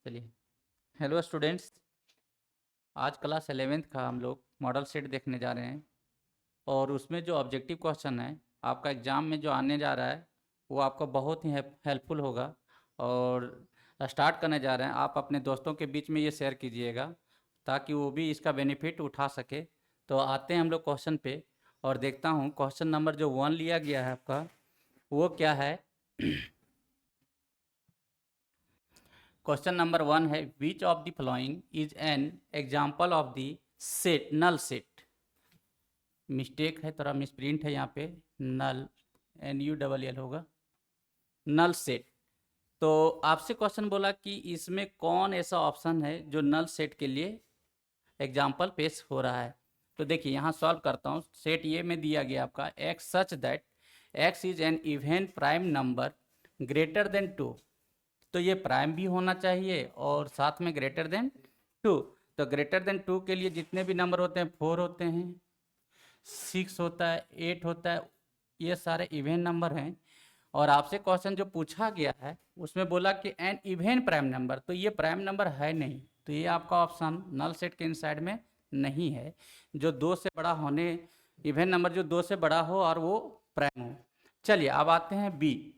चलिए। Hello students, आज class 11th का हम लोग मॉडल सेट देखने जा रहे हैं और उसमें जो ऑब्जेक्टिव क्वेश्चन है आपका एग्ज़ाम में जो आने जा रहा है वो आपको बहुत ही हेल्पफुल होगा। और स्टार्ट करने जा रहे हैं, आप अपने दोस्तों के बीच में ये शेयर कीजिएगा ताकि वो भी इसका बेनिफिट उठा सके। तो आते हैं हम लोग क्वेश्चन पे और देखता हूँ क्वेश्चन नंबर जो 1 लिया गया है आपका वो क्या है। क्वेश्चन नंबर 1 है which of the following is an example of the set null set. Mistake है, थोड़ा मिसप्रिंट है यहाँ पे, नल NULL होगा, नल सेट। तो आपसे क्वेश्चन बोला कि इसमें कौन ऐसा ऑप्शन है जो नल सेट के लिए एग्जाम्पल पेश हो रहा है। तो देखिए यहाँ सॉल्व करता हूँ। सेट ये में दिया गया आपका x such that x is an even prime number greater than 2। तो ये प्राइम भी होना चाहिए और साथ में ग्रेटर देन 2। तो ग्रेटर देन 2 के लिए जितने भी नंबर होते हैं 4 होते हैं, 6 होता है, 8 होता है, ये सारे इवन नंबर हैं। और आपसे क्वेश्चन जो पूछा गया है उसमें बोला कि एन इवन प्राइम नंबर, तो ये प्राइम नंबर है नहीं, तो ये आपका ऑप्शन नल सेट के इनसाइड में नहीं है। जो 2 से बड़ा होने, इवन नंबर जो 2 से बड़ा हो और वो प्राइम हो। चलिए अब आते हैं B,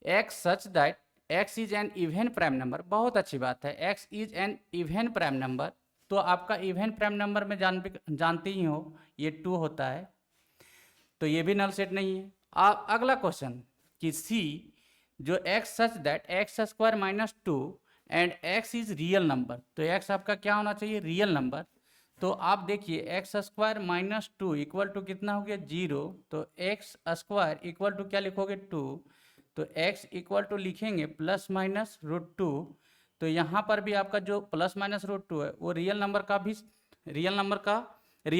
x such that x is an even prime number. बहुत अच्छी बात है, x is an even prime number. तो आपका इवन प्राइम नंबर में जानते ही हो ये 2 होता है, तो ये भी नल सेट नहीं है। आप अगला क्वेश्चन कि सी जो x such that x square minus 2 and x is real number. तो एक्स आपका क्या होना चाहिए, रियल नंबर। तो आप देखिए x square minus 2 equal to कितना हो गया, 0। तो एक्स स्क्वायर इक्वल टू क्या लिखोगे, 2। तो x इक्वल टू लिखेंगे प्लस माइनस √2। तो यहाँ पर भी आपका जो प्लस माइनस √2 है वो रियल नंबर का भी रियल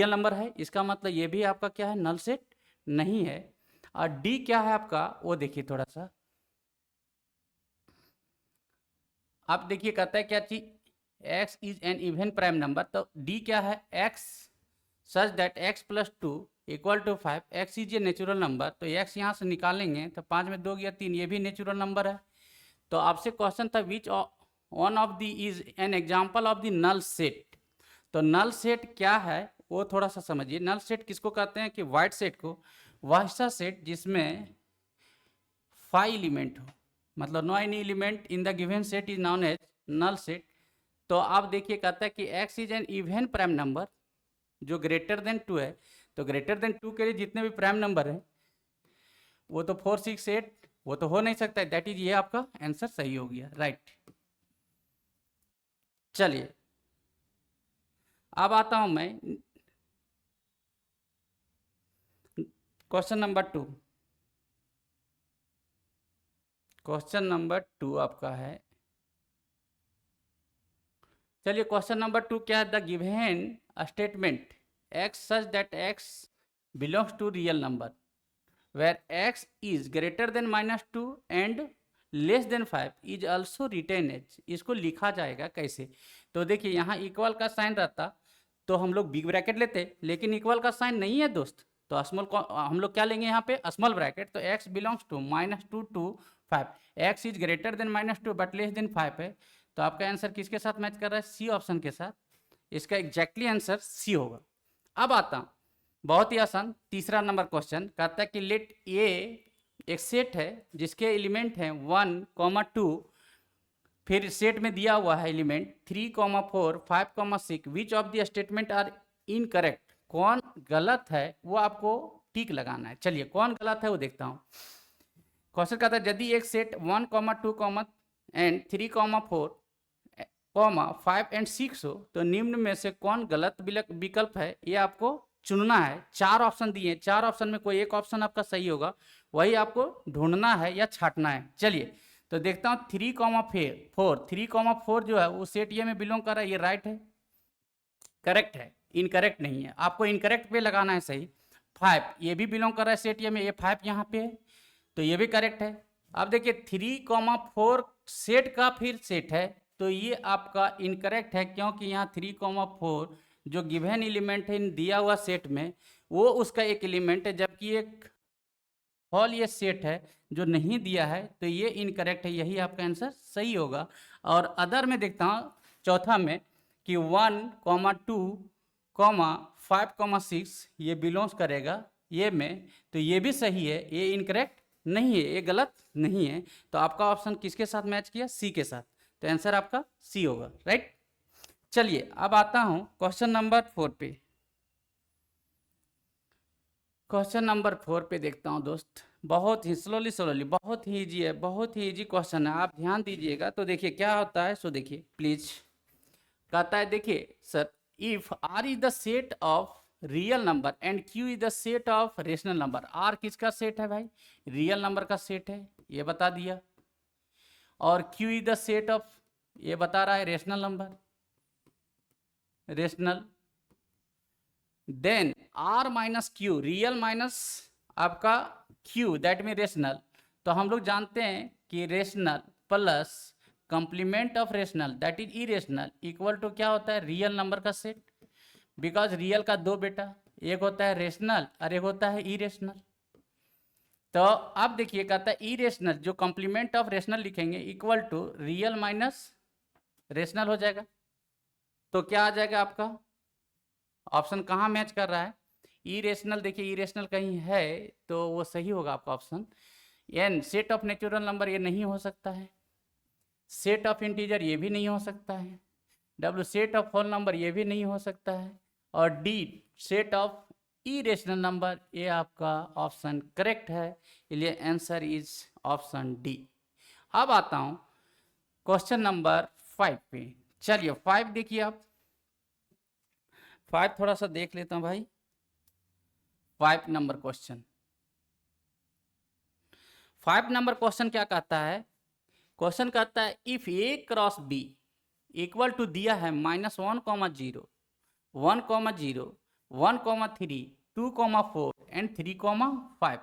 नंबर है। इसका मतलब ये भी आपका क्या है, नल सेट नहीं है। और डी क्या है आपका वो देखिए थोड़ा सा। आप देखिए कहता है क्या चीज, x is an even prime number. तो डी क्या है, x such that x plus 2 equal to 5। X is a natural number, तो x यहाँ से निकालेंगे तो 5 में 2 गया 3, ये भी नेचुरल नंबर है। तो आपसे क्वेश्चन था which one of the is an example of the null set. तो नल सेट क्या है वो थोड़ा सा समझिए। नल सेट किसको कहते हैं कि वाइट सेट को, वह सा सेट जिसमें 5 एलिमेंट हो, मतलब no any element in the given set is known as null set. तो आप देखिए कहता है कि x is an even prime number जो ग्रेटर देन 2 है। तो ग्रेटर देन 2 के लिए जितने भी प्राइम नंबर है वो तो 4 6 8 वो तो हो नहीं सकता, दैट इज ये आपका आंसर सही हो गया, राइट। चलिए अब आता हूं मैं क्वेश्चन नंबर 2। क्वेश्चन नंबर 2 आपका है, चलिए क्वेश्चन नंबर 2 क्या है, the given statement x such that x belongs to real number where x is greater than -2 and less than 5 is also written as. इसको लिखा जाएगा कैसे। तो देखिए यहाँ इक्वल का साइन रहता तो हम लोग बिग ब्रैकेट लेते, लेकिन इक्वल का साइन नहीं है दोस्त, तो स्मॉल को हम लोग क्या लेंगे यहाँ पे, स्मॉल ब्रैकेट। तो x belongs to -2 to 5, x is greater than -2 but less than 5 है। तो आपका आंसर किसके साथ मैच कर रहा है, सी ऑप्शन के साथ। इसका एग्जैक्टली आंसर सी होगा। अब आता हूँ बहुत ही आसान तीसरा नंबर क्वेश्चन, कहता है कि लेट ए एक सेट है जिसके एलिमेंट हैं 1, 2, फिर सेट में दिया हुआ है element 3, 4, 5, 6। Which of the statement are incorrect. कौन गलत है वो आपको टिक लगाना है। चलिए कौन गलत है वो देखता हूँ। क्वेश्चन कहता है यदि एक सेट 1, 2 एंड 3, 4, 5 एंड 6 हो तो निम्न में से कौन गलत विकल्प है ये आपको चुनना है। 4 ऑप्शन दिए, 4 ऑप्शन में कोई एक ऑप्शन आपका सही होगा, वही आपको ढूंढना है या छांटना है। चलिए तो देखता हूँ 3, 4, 3, 4 जो है वो सेट ये में बिलोंग कर रहा है, ये राइट है, करेक्ट है, इनकरेक्ट नहीं है, आपको इनकरेक्ट पे लगाना है सही। 5 ये भी बिलोंग कर रहा है सेट ये में, ये 5 यहाँ पे है तो ये भी करेक्ट है। अब देखिए 3, 4 सेट का फिर सेट है तो ये आपका इनकरेक्ट है, क्योंकि यहाँ 3, 4 जो गिवन एलिमेंट है इन दिया हुआ सेट में वो उसका एक एलिमेंट है, जबकि एक हॉल ये सेट है जो नहीं दिया है तो ये इनकरेक्ट है, यही आपका आंसर सही होगा। और अदर में देखता हूँ चौथा में कि 1,2,5,6 ये बिलोंग्स करेगा ये में, तो ये भी सही है, ये इनकरेक्ट नहीं है, ये गलत नहीं है। तो आपका ऑप्शन किसके साथ मैच किया? सी के साथ, तो आंसर आपका सी होगा, राइट। चलिए अब आता हूँ क्वेश्चन नंबर 4 पे। क्वेश्चन नंबर 4 पे देखता हूँ दोस्त, बहुत ही स्लोली बहुत ही ईजी है, बहुत ही ईजी क्वेश्चन है, आप ध्यान दीजिएगा। तो देखिए क्या होता है, सो देखिए प्लीज। कहता है देखिए sir, if R is the set of real number and Q is the set of rational number. R किसका सेट है भाई? रियल नंबर का सेट है, ये बता दिया। और Q is the set of, ये बता रहा है rational number, rational. Then R minus Q, real minus आपका क्यू, दैट मीन रेशनल। तो हम लोग जानते हैं कि rational plus complement of rational that is irrational equal to क्या होता है? रियल नंबर का सेट। बिकॉज रियल का दो बेटा, एक होता है रेशनल और एक होता है इरेशनल। तो अब देखिए कहता है इरेशनल, जो कंप्लीमेंट ऑफ रेशनल लिखेंगे equal to real minus rational हो जाएगा। तो क्या आ जाएगा आपका ऑप्शन? कहाँ मैच कर रहा है? इरेशनल, देखिए इरेशनल कहीं है तो वो सही होगा आपका option. N set of natural number, ये नहीं हो सकता है। सेट ऑफ इंटीजर, ये भी नहीं हो सकता है। W set of whole number, ये भी नहीं हो सकता है। और D set of irrational number, ये आपका ऑप्शन करेक्ट है, इसलिए आंसर इज ऑप्शन डी। अब आता हूं क्वेश्चन नंबर 5 पे। चलिए 5 देखिए आप, 5 थोड़ा सा देख लेता हूं भाई। 5 नंबर क्वेश्चन, 5 नंबर क्वेश्चन क्या कहता है? क्वेश्चन कहता है if A cross B equal to दिया है -1,0, 1,0, 1,3, 2,4 एंड 3,5।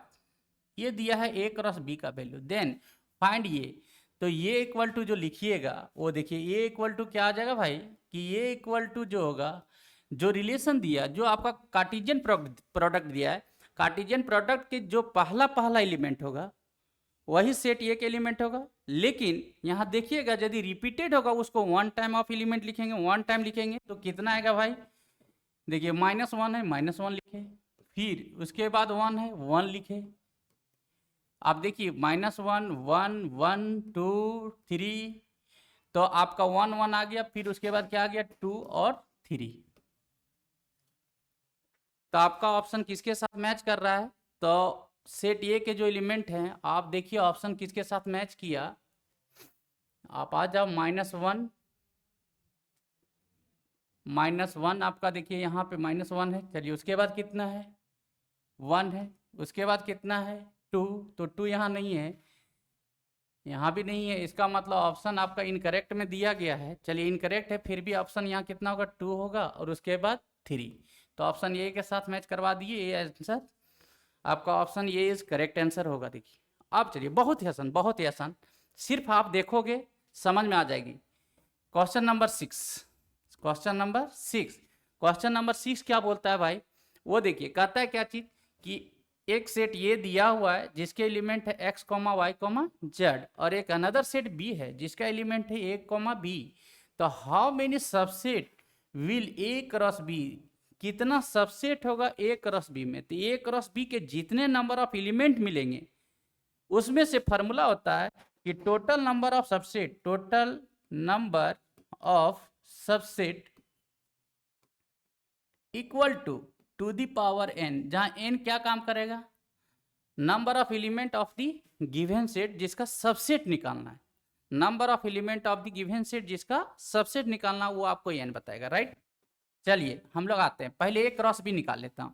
ये दिया है ए क्रॉस बी का वैल्यू, देन फाइंड ये। तो ये इक्वल टू जो लिखिएगा वो देखिए, ये इक्वल टू क्या आ जाएगा भाई? कि ये इक्वल टू जो होगा, जो रिलेशन दिया, जो आपका कार्टेशियन प्रोडक्ट दिया है, कार्टेशियन प्रोडक्ट के जो पहला एलिमेंट होगा वही सेट ए के एलिमेंट होगा। लेकिन यहाँ देखिएगा यदि रिपीटेड होगा उसको वन टाइम ऑफ एलिमेंट लिखेंगे, वन टाइम लिखेंगे तो कितना आएगा भाई? देखिए -1 है, -1 लिखे, फिर उसके बाद 1 है, 1 लिखे। आप देखिए -1, 1, 1, 2, 3, तो आपका 1, 1 आ गया, फिर उसके बाद क्या आ गया? 2 और 3। तो आपका ऑप्शन किसके साथ मैच कर रहा है? तो सेट ए के जो एलिमेंट हैं, आप देखिए ऑप्शन किसके साथ मैच किया। आप आ जाओ -1, -1 आपका देखिए यहाँ पे -1 है। चलिए उसके बाद कितना है? 1 है। उसके बाद कितना है? 2, तो 2 यहाँ नहीं है, यहाँ भी नहीं है, इसका मतलब ऑप्शन आपका इनकरेक्ट में दिया गया है। चलिए इनकरेक्ट है, फिर भी ऑप्शन यहाँ कितना होगा? 2 होगा, और उसके बाद 3। तो ऑप्शन ए के साथ मैच करवा दिए, ये आंसर आपका option A is correct answer होगा। देखिए अब चलिए, बहुत ही आसान, बहुत ही आसान, सिर्फ आप देखोगे समझ में आ जाएगी। Question number 6, question number 6, question number 6 क्या बोलता है भाई? वो देखिए कहता है क्या चीज कि एक सेट ये दिया हुआ है जिसके एलिमेंट है x, y, z, और एक अनदर सेट b है जिसका एलिमेंट है a, b। तो how many subset will a cross b, कितना सबसेट होगा a क्रॉस b में? तो a क्रॉस b के जितने नंबर ऑफ एलिमेंट मिलेंगे उसमें से फॉर्मूला होता है कि total number of subset, total number of subset equal to the power n, जहां n क्या काम करेगा? Number of element of the given set जिसका सबसेट निकालना है, number of element of the given set जिसका सबसेट निकालना, वो आपको n बताएगा, राइट। चलिए हम लोग आते हैं, पहले a क्रॉस b निकाल लेता हूं।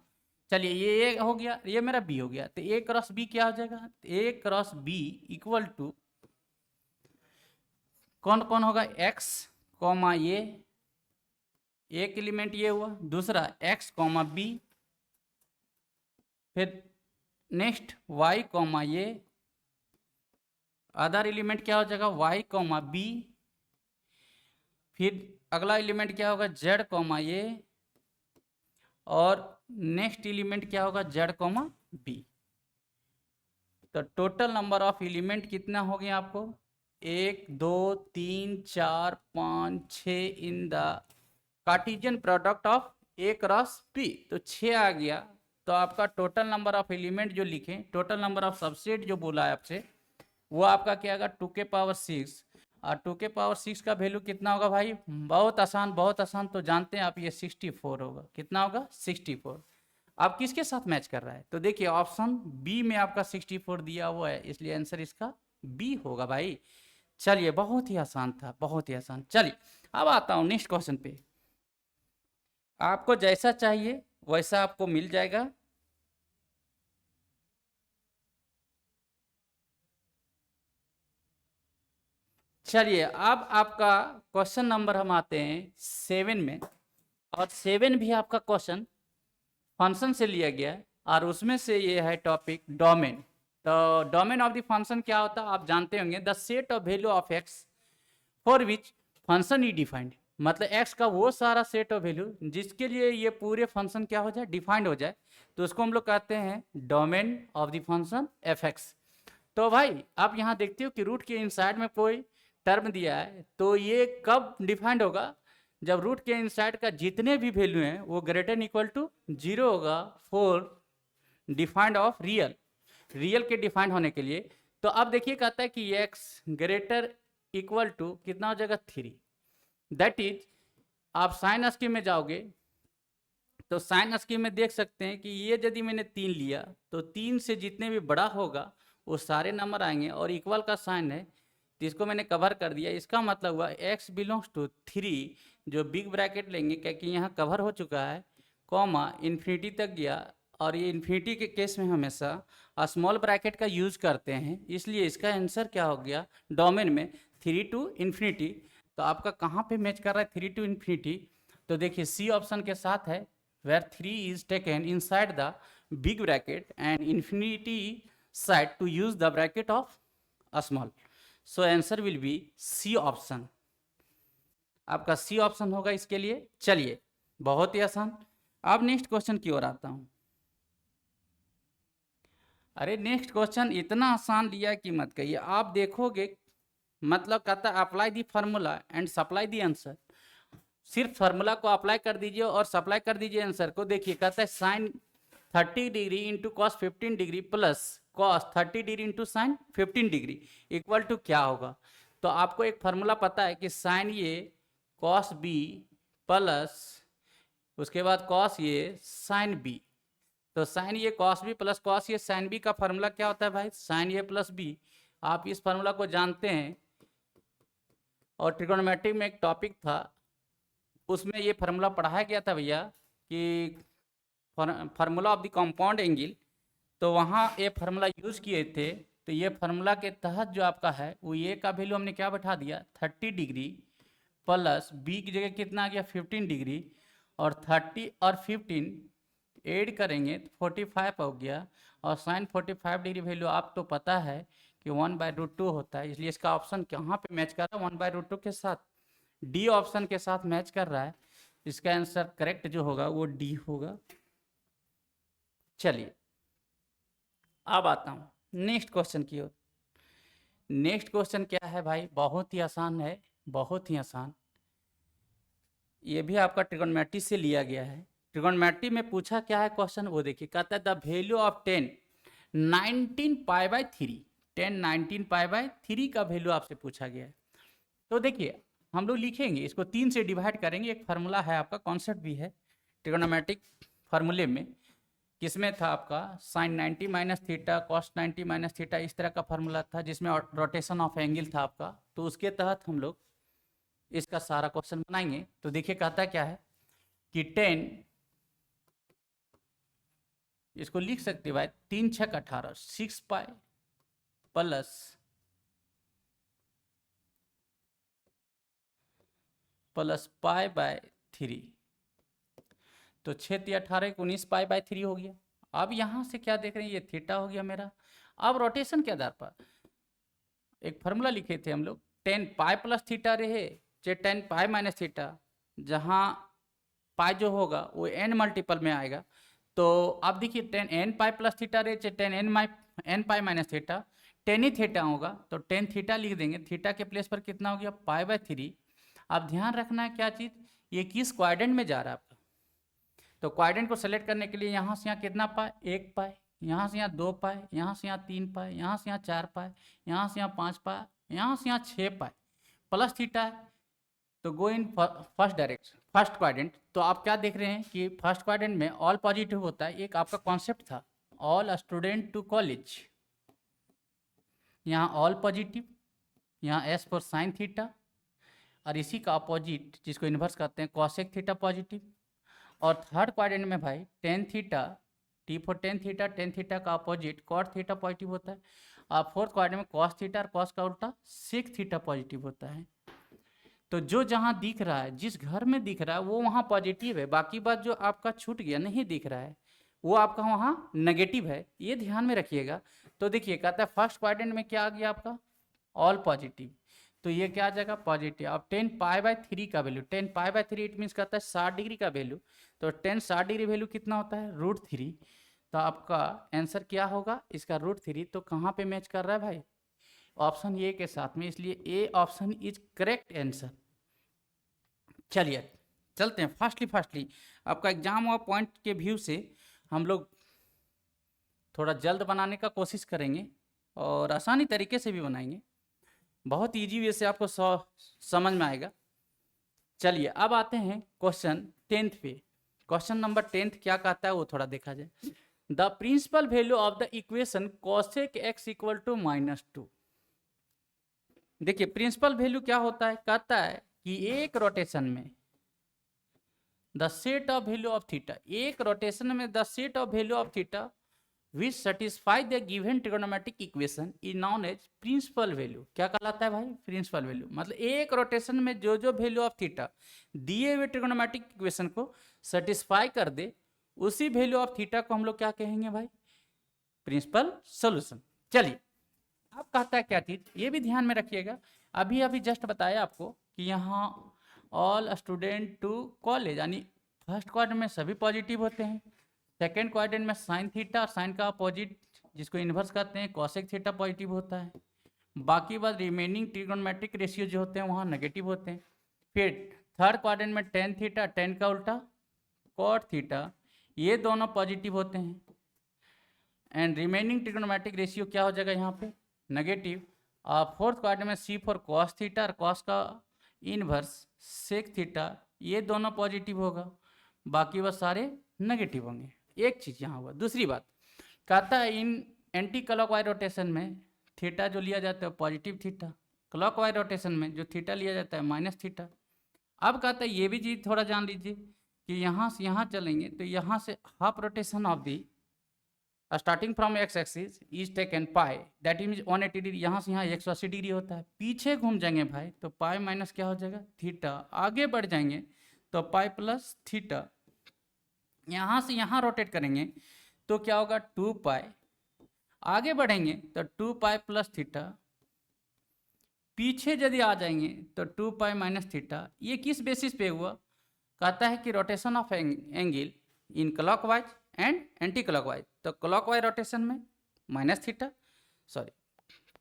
चलिए ये a हो गया, ये मेरा b हो गया, तो a क्रॉस b क्या हो जाएगा? a cross b equal to कौन कौन होगा? x, a, एक एलिमेंट ये हुआ, दूसरा x, b, फिर next y, a, other element क्या हो जाएगा? y, b, फिर अगला एलिमेंट क्या होगा? z, a, और नेक्स्ट एलिमेंट क्या होगा? z, b। तो टोटल नंबर ऑफ एलिमेंट कितना हो गया आपको 1 2 3 4 5 6 in the Cartesian product of A cross P, तो 6 आ गया। तो आपका टोटल नंबर ऑफ एलिमेंट जो लिखें, टोटल नंबर ऑफ सबसेट जो बोला है आपसे, वो आपका क्या आएगा 2 के पावर 6। और 2 के पावर 6 का वैल्यू कितना होगा भाई, बहुत आसान बहुत आसान, तो जानते हैं आप ये 64 होगा। कितना होगा 64। आप किसके साथ मैच कर रहा है, तो देखिए ऑप्शन बी में आपका 64 दिया हुआ है, इसलिए आंसर इसका बी होगा भाई। चलिए बहुत ही आसान था, बहुत ही आसान। चलिए अब आता हूँ नेक्स्ट क्वेश्चन पे। आपको जैसा चाहिए वैसा आपको मिल जाएगा। चलिए अब आपका क्वेश्चन नंबर हम आते हैं 7 में, और 7 भी आपका क्वेश्चन फंक्शन से लिया गया है, और उसमें से ये है टॉपिक डोमेन। तो डोमेन ऑफ द फंक्शन क्या होता है आप जानते होंगे, the set of value of x for which function E defined, मतलब एक्स का वो सारा सेट ऑफ वैल्यू जिसके लिए ये पूरे फंक्शन क्या हो जाए, डिफाइंड हो जाए, तो उसको हम लोग कहते हैं domain of the function F x. तो भाई आप यहाँ देखते हो कि रूट के इनसाइड में कोई टर्म दिया है, तो ये कब डिफाइंड होगा, जब रूट के इनसाइड का जितने भी वैल्यू हैं वो ग्रेटर एन इक्वल टू 0 होगा for defined of real, real के डिफाइंड होने के लिए। तो अब देखिए कहता है कि x ग्रेटर इक्वल टू कितना हो जाएगा 3, दैट इज आप साइन स्कीम में जाओगे तो साइन स्कीम में देख सकते हैं कि ये यदि मैंने 3 लिया तो 3 से जितने भी बड़ा होगा वो सारे नंबर आएंगे, और इक्वल का साइन है तो इसको मैंने कवर कर दिया। इसका मतलब हुआ x बिलोंग्स टू 3, जो बिग ब्रैकेट लेंगे क्योंकि यहाँ कवर हो चुका है, कॉमा इन्फिनिटी तक गया, और ये इन्फिनिटी के केस में हमेशा स्मॉल ब्रैकेट का यूज करते हैं, इसलिए इसका आंसर क्या हो गया डोमेन में 3 टू इन्फिनिटी। तो आपका कहाँ पे मैच कर रहा है 3 टू इन्फिनिटी, तो देखिए सी ऑप्शन के साथ है, where 3 is taken inside the big bracket and infinity side to use the bracket of small. So answer will be C option, आपका सी ऑप्शन होगा इसके लिए। चलिए बहुत ही आसान। अब नेक्स्ट क्वेश्चन की ओर आता हूं। अरे नेक्स्ट क्वेश्चन इतना आसान लिया कि मत कहिए, आप देखोगे मतलब कहता है apply the formula and supply the answer, सिर्फ फार्मूला को अप्लाई कर दीजिए और सप्लाई कर दीजिए आंसर को। देखिए कहता है sine 30 degree into cos 15 degree plus cos 30 degree into sine 15 degree equal to क्या होगा। तो आपको एक फार्मूला पता है कि साइन ये कॉस बी प्लस उसके बाद कॉस ये साइन बी, तो साइन ये कॉस बी प्लस कॉस ये साइन बी का फार्मूला क्या होता है भाई, साइन ए प्लस बी। आप इस फार्मूला को जानते हैं, और ट्रिगोनोमेट्री में एक टॉपिक था उसमें ये फार्मूला पढ़ाया गया था भैया कि formula of the compound angle, तो वहाँ ये फार्मूला यूज़ किए थे। तो ये फार्मूला के तहत जो आपका है वो ये का वैल्यू हमने क्या बैठा दिया 30 डिग्री प्लस बी की जगह कितना आ गया 15 डिग्री, और 30 और 15 ऐड करेंगे तो 45 हो गया, और साइन 45 डिग्री वैल्यू आप तो पता है कि 1/√2 होता है, इसलिए इसका ऑप्शन कहाँ पे मैच कर रहा है 1/√2 के साथ, डी ऑप्शन के साथ मैच कर रहा है। इसका आंसर करेक्ट जो होगा वो डी होगा। चलिए अब आता हूँ नेक्स्ट क्वेश्चन की ओर। नेक्स्ट क्वेश्चन क्या है भाई, बहुत ही आसान है, बहुत ही आसान। ये भी आपका ट्रिगोनोमेट्री से लिया गया है। ट्रिगोनोमेट्री में पूछा क्या है क्वेश्चन, वो देखिए कहता है द वैल्यू ऑफ 19 पाई/3, 19 पाई/3 का वैल्यू आपसे पूछा गया है। तो देखिए हम लोग लिखेंगे इसको 3 से डिवाइड करेंगे, एक फार्मूला है आपका, कॉन्सेप्ट भी है ट्रिगोनोमेट्रिक फार्मूले में, किसमें था आपका sine 90 minus theta cos 90 minus theta, इस तरह का फार्मूला था जिसमें रोटेशन ऑफ एंगल था आपका। तो उसके तहत हम लोग इसका सारा क्वेश्चन बनाएंगे। तो देखिए कहता क्या है कि 10, इसको लिख सकते भाई 3 6 18 6 पाई प्लस पाई/3, तो 6 18 19 पाई/3 हो गया। अब यहाँ से क्या देख रहे हैं, ये थीटा हो गया मेरा। अब रोटेशन के आधार पर एक फार्मूला लिखे थे हम लोग, 10 पाई प्लस थीटा रहे चाहे 10 पाई माइनस थीटा, जहाँ पाई जो होगा वो n मल्टीपल में आएगा। तो अब देखिए 10 n पाई प्लस थीटा रहे चाहे 10 n n pi minus theta, tan ही थीटा होगा तो टेन थीटा लिख देंगे, थीटा के प्लेस पर कितना हो गया पाई बाय 3। अब ध्यान रखना है क्या चीज़, ये किस क्वाड्रेंट में जा रहा है आपका, तो क्वाड्रेंट को सेलेक्ट करने के लिए यहाँ से यहाँ कितना पाए, 1 पाए, यहाँ से यहाँ 2 पाए, यहाँ से यहाँ 3 पाए, यहाँ से यहाँ 4 पाए, यहाँ से यहाँ 5 पाए, यहाँ से यहाँ 6 पाए, प्लस थीटा है तो go in first direction first quadrant. तो आप क्या देख रहे हैं कि फर्स्ट क्वाड्रेंट में ऑल पॉजिटिव होता है, एक आपका कॉन्सेप्ट था ऑल स्टूडेंट टू कॉलेज, यहाँ ऑल पॉजिटिव, यहाँ एस फॉर साइन थीटा, और इसी का अपोजिट जिसको इन्वर्स करते हैं कॉसेक थीटा पॉजिटिव। और थर्ड क्वाड्रेंट में भाई tan theta, T for tan theta का अपोजिट कॉट थीटा पॉजिटिव होता है। और फोर्थ क्वाड्रेंट में कॉस थीटा और कॉस का उल्टा सेक थीटा पॉजिटिव होता है। तो जो जहाँ दिख रहा है, जिस घर में दिख रहा है वो वहाँ पॉजिटिव है, बाकी बात जो आपका छूट गया नहीं दिख रहा है वो आपका वहाँ नेगेटिव है, ये ध्यान में रखिएगा। तो देखिए कहता है फर्स्ट क्वाड्रेंट में क्या आ गया आपका ऑल पॉजिटिव, तो ये क्या आ जाएगा पॉजिटिव। अब 10 पाई बाय 3 का value, 10 pi by 3 it means कहता है 60 डिग्री का वैल्यू, तो 10 60 डिग्री वैल्यू कितना होता है √3। तो आपका आंसर क्या होगा इसका √3। तो कहाँ पे मैच कर रहा है भाई, ऑप्शन ए के साथ में, इसलिए A option is correct answer. चलिए चलते हैं फास्टली आपका एग्जाम और पॉइंट के व्यू से हम लोग थोड़ा जल्द बनाने का कोशिश करेंगे और आसानी तरीके से भी बनाएंगे, बहुत इजी वे से आपको समझ में आएगा। चलिए अब आते हैं क्वेश्चन 10th पे। क्वेश्चन नंबर 10th क्या कहता है वो थोड़ा देखा जाए। The principal value of the equation cosec x equal to -2। देखिए प्रिंसिपल वैल्यू क्या होता है, कहता है कि एक रोटेशन में the set of value of theta, एक रोटेशन में the set of value of theta which satisfy the given trigonometric equation is known as principal value. क्या कहलाता है भाई प्रिंसिपल वैल्यू, मतलब एक रोटेशन में जो जो वैल्यू ऑफ थीटा दिए हुए ट्रिगोनोमेट्रिक इक्वेशन को सेटिस्फाई कर दे, उसी वैल्यू ऑफ थीटा को हम लोग क्या कहेंगे भाई प्रिंसिपल सोल्यूशन। चलिए अब कहता है क्या चीज, ये भी ध्यान में रखिएगा, अभी जस्ट बताया आपको कि यहाँ ऑल स्टूडेंट टू कॉलेज, यानी फर्स्ट क्वाड्रेंट में सभी पॉजिटिव होते हैं, सेकेंड क्वाड्रेंट में साइन थीटा और साइन का अपोजिट जिसको इन्वर्स करते हैं कॉसेक थीटा पॉजिटिव होता है, बाकी बात रिमेनिंग ट्रिगोनोमेट्रिक रेशियो जो होते हैं वहाँ नेगेटिव होते हैं। फिर थर्ड क्वाड्रेंट में टेन थीटा, टेन का उल्टा कॉट थीटा, ये दोनों पॉजिटिव होते हैं, एंड रिमेनिंग ट्रिगोनोमेट्रिक रेशियो क्या हो जाएगा यहाँ पे नेगेटिव। और फोर्थ क्वाड्रेंट में सी फॉर कॉस थीटा और कॉस का इनवर्स सेक थीटा, ये दोनों पॉजिटिव होगा, बाकी बस सारे नेगेटिव होंगे। एक चीज़ यहाँ हुआ। दूसरी बात कहता है इन एंटी क्लॉकवाइज रोटेशन में थीटा जो लिया जाता है पॉजिटिव थीटा, क्लॉकवाइज रोटेशन में जो थीटा लिया जाता है माइनस थीटा। अब कहता है ये भी चीज़ थोड़ा जान लीजिए कि यहाँ से यहाँ चलेंगे तो यहाँ से half rotation of the starting from x axis is taken pi that is 180 degree, यहाँ से यहाँ 180 डिग्री होता है। पीछे घूम जाएंगे भाई तो पाई माइनस क्या हो जाएगा थीटा, आगे बढ़ जाएंगे तो पाई प्लस थीटा, यहाँ से यहाँ रोटेट करेंगे तो क्या होगा 2 पाई, आगे बढ़ेंगे तो 2 पाई प्लस थीटा, पीछे यदि आ जाएंगे तो 2 पाई माइनस थीटा। ये किस बेसिस पे हुआ, कहता है कि rotation of angle in clockwise and anti clockwise. तो क्लॉकवाइज रोटेशन में minus theta, sorry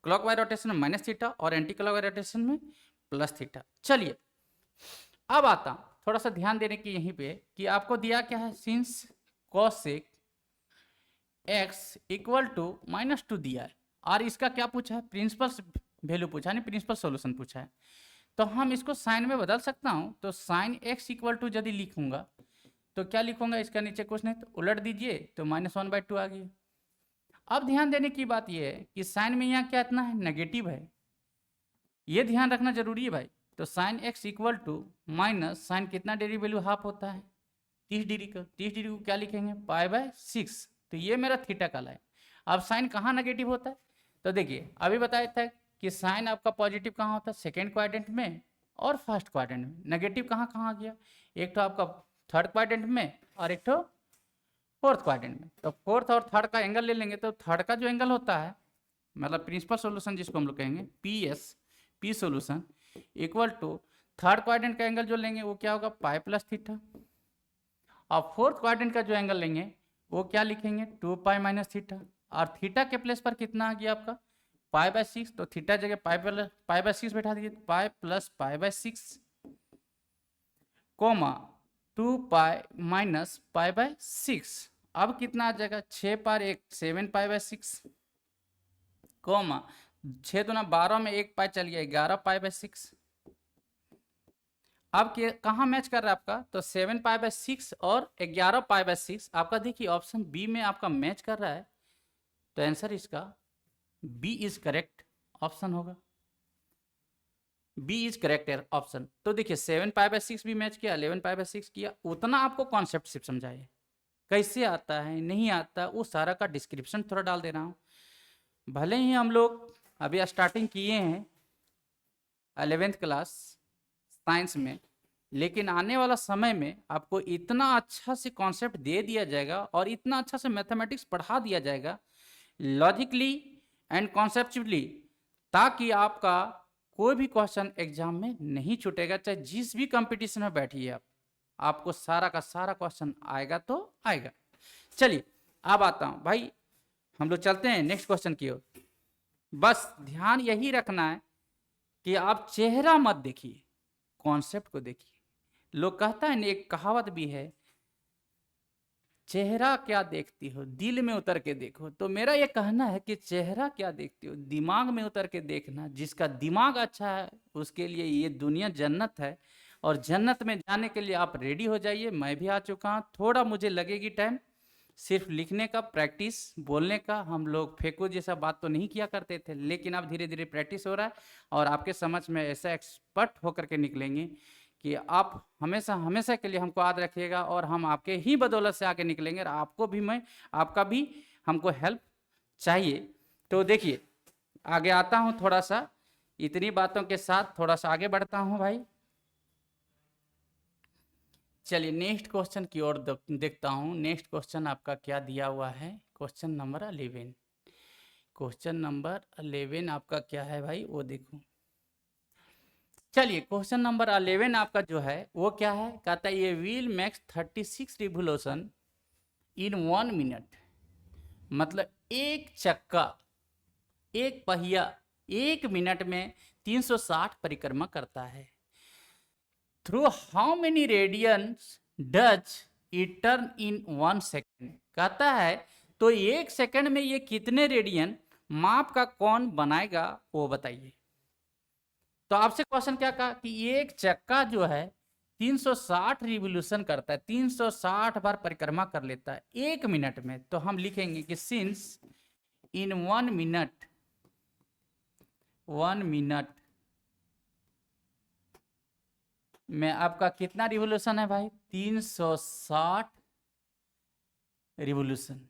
clockwise rotation में माइनस थीटा और एंटी क्लॉकवाइज रोटेशन में प्लस थीटा। चलिए अब आता हूँ, थोड़ा सा ध्यान देने की यहीं पे कि आपको दिया क्या है, since cosec x equal to -2 दिया है और इसका क्या पूछा है प्रिंसिपल वैल्यू पूछा है, प्रिंसिपल सॉल्यूशन पूछा है। तो हम इसको साइन में बदल सकता हूँ, तो साइन x इक्वल टू यदि लिखूंगा तो क्या लिखूंगा, इसका नीचे कुछ नहीं तो उलट दीजिए तो -1/2 आ गई। अब ध्यान देने की बात यह है कि साइन में यहाँ क्या इतना है नेगेटिव है, ये ध्यान रखना जरूरी है भाई। तो sine x equal to minus sine कितना डिग्री वैल्यू हाफ होता है 30 डिग्री का, 30 डिग्री को क्या लिखेंगे π/6, तो ये मेरा थीटा काला है। अब साइन कहाँ नेगेटिव होता है, तो देखिए अभी बताया था कि साइन आपका पॉजिटिव कहाँ होता है सेकेंड क्वाड्रेंट में और फर्स्ट क्वाड्रेंट में, नेगेटिव कहाँ कहाँ गया, एक तो आपका थर्ड क्वाड्रेंट में और एक तो फोर्थ क्वाड्रेंट में। तो फोर्थ और थर्ड का एंगल ले लेंगे तो थर्ड का जो एंगल होता है मतलब प्रिंसिपल सोल्यूशन जिसको हम लोग कहेंगे P solution equal to third quadrant का एंगल जो लेंगे वो क्या होगा पाई प्लस थीटा, और फोर्थ क्वाड्रेंट का जो एंगल लेंगे वो क्या लिखेंगे 2 पाई माइनस थीटा। और थीटा के प्लेस पर कितना आ गया आपका π/6, तो थीटा जगह π/6 बैठा दीजिए, पाई प्लस π/6 कोमा 2π माइनस π/6। अब कितना आ जाएगा 6 पर 1 7 π/6 कोमा 6 दूना 12 में 1 पाई चल गया 11 π/6। अब कहाँ मैच कर रहा है आपका, तो 7 π/6 और 11 π/6 आपका देखिए ऑप्शन बी में आपका मैच कर रहा है, तो आंसर इसका बी इज करेक्ट ऑप्शन होगा, बी इज करेक्ट ऑप्शन। तो देखिए 7 π/6 भी मैच किया, 11 π/6 किया, उतना आपको कॉन्सेप्ट सिर्फ समझाइए कैसे आता है नहीं आता, वो सारा का डिस्क्रिप्शन थोड़ा डाल दे रहा हूँ। भले ही हम लोग अभी स्टार्टिंग किए हैं 11th क्लास साइंस में, लेकिन आने वाला समय में आपको इतना अच्छा से कॉन्सेप्ट दे दिया जाएगा और इतना अच्छा से मैथमेटिक्स पढ़ा दिया जाएगा लॉजिकली एंड कॉन्सेप्चुअली, ताकि आपका कोई भी क्वेश्चन एग्जाम में नहीं छूटेगा, चाहे जिस भी कंपटीशन में बैठिए आप, आपको सारा का सारा क्वेश्चन आएगा तो आएगा। चलिए अब आता हूं भाई, हम लोग चलते हैं नेक्स्ट क्वेश्चन की ओर। बस ध्यान यही रखना है कि आप चेहरा मत देखिए, कॉन्सेप्ट को देखिए। लोग कहता है ना, एक कहावत भी है, चेहरा क्या देखती हो दिल में उतर के देखो। तो मेरा ये कहना है कि चेहरा क्या देखती हो दिमाग में उतर के देखना। जिसका दिमाग अच्छा है उसके लिए ये दुनिया जन्नत है, और जन्नत में जाने के लिए आप रेडी हो जाइए। मैं भी आ चुका हूँ, थोड़ा मुझे लगेगी टाइम, सिर्फ लिखने का प्रैक्टिस, बोलने का हम लोग फेंको जैसा बात तो नहीं किया करते थे, लेकिन अब धीरे धीरे प्रैक्टिस हो रहा है और आपके समझ में ऐसा एक्सपर्ट होकर के निकलेंगे कि आप हमेशा हमेशा के लिए हमको याद रखिएगा, और हम आपके ही बदौलत से आगे निकलेंगे। और आपको भी आपका भी हमको हेल्प चाहिए। तो देखिए आगे आता हूँ, थोड़ा सा इतनी बातों के साथ थोड़ा सा आगे बढ़ता हूँ भाई। चलिए नेक्स्ट क्वेश्चन की ओर देखता हूँ। नेक्स्ट क्वेश्चन आपका क्या दिया हुआ है, क्वेश्चन नंबर 11। क्वेश्चन नंबर 11 आपका क्या है भाई, वो देखो। चलिए क्वेश्चन नंबर 11 आपका जो है वो क्या है, कहता है ये wheel makes 36 revolution in 1 minute. मतलब एक चक्का, एक पहिया 1 मिनट में 360 परिक्रमा करता है। Through how many radians does it turn in 1 second. कहता है तो 1 सेकेंड में ये कितने रेडियन माप का कौन बनाएगा वो बताइए। तो आपसे क्वेश्चन क्या कहा कि एक चक्का जो है 360 रिवोल्यूशन करता है, 360 बार परिक्रमा कर लेता है 1 मिनट में। तो हम लिखेंगे कि सिंस इन 1 मिनट, 1 मिनट में आपका कितना रिवोल्यूशन है भाई, 360 रिवोल्यूशन।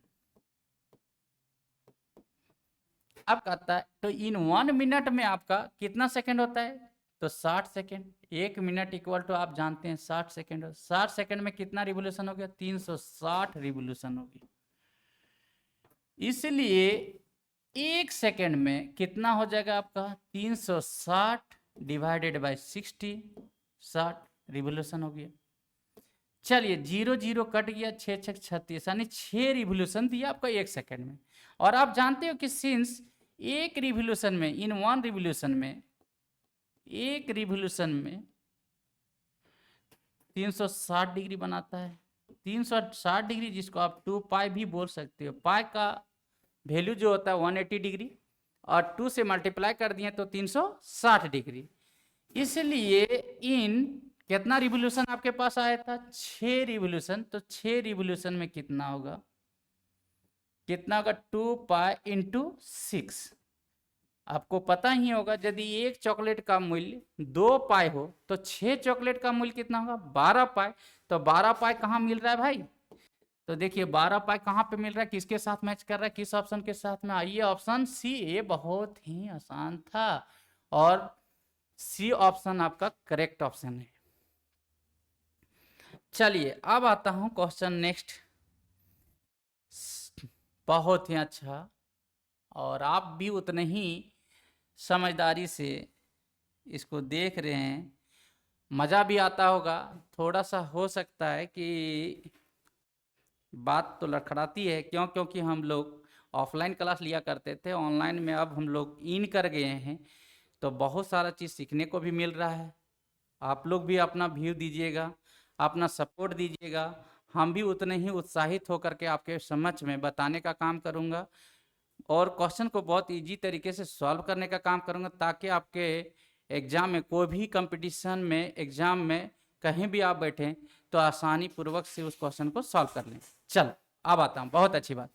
अब कहता है तो इन 1 मिनट में आपका कितना सेकंड होता है, तो 60 सेकंड। 1 मिनट इक्वल टू आप जानते हैं 60 सेकंड। 60 सेकंड में कितना रिवोल्यूशन हो गया, 360 रिवोल्यूशन हो गया। इसलिए 1 सेकंड में कितना हो जाएगा आपका 360 डिवाइडेड बाय 60, 60 रिवोल्यूशन हो गया। चलिए 0 0 कट गया, 6 6 36, यानी 6 रिवोल्यूशन दिया आपका 1 सेकंड में। और आप जानते हो कि सिंस एक रिवोल्यूशन में, इन 1 रिवोल्यूशन में, एक रिवोल्यूशन में 360 डिग्री बनाता है। 360 डिग्री जिसको आप 2 पाई भी बोल सकते हो। पाई का वैल्यू जो होता है 180 डिग्री, और 2 से मल्टीप्लाई कर दिए तो 360 डिग्री। इसलिए इन कितना रिवोल्यूशन आपके पास आया था, 6 रिवोल्यूशन। तो 6 रिवोल्यूशन में कितना होगा, कितना होगा 2 पाई इंटू 6। आपको पता ही होगा यदि एक चॉकलेट का मूल्य 2 पाई हो तो 6 चॉकलेट का मूल्य कितना होगा, 12 पाई। तो 12 पाई कहाँ मिल रहा है भाई, तो देखिए 12 पाई कहाँ पे मिल रहा है, किसके साथ मैच कर रहा है, किस ऑप्शन के साथ में, आइए ऑप्शन सी। ये बहुत ही आसान था और सी ऑप्शन आपका करेक्ट ऑप्शन है। चलिए अब आता हूं क्वेश्चन नेक्स्ट। बहुत ही अच्छा, और आप भी उतने ही समझदारी से इसको देख रहे हैं, मज़ा भी आता होगा। थोड़ा सा हो सकता है कि बात तो लड़खड़ाती है, क्योंकि हम लोग ऑफलाइन क्लास लिया करते थे, ऑनलाइन में अब हम लोग इन कर गए हैं, तो बहुत सारा चीज़ सीखने को भी मिल रहा है। आप लोग भी अपना व्यू दीजिएगा, अपना सपोर्ट दीजिएगा, हम भी उतने ही उत्साहित होकर के आपके समक्ष में बताने का काम करूँगा और क्वेश्चन को बहुत ईजी तरीके से सॉल्व करने का काम करूँगा, ताकि आपके एग्ज़ाम में कोई भी कंपटीशन में एग्ज़ाम में कहीं भी आप बैठें तो आसानी पूर्वक से उस क्वेश्चन को सॉल्व कर लें। चलो अब आता हूँ, बहुत अच्छी बात।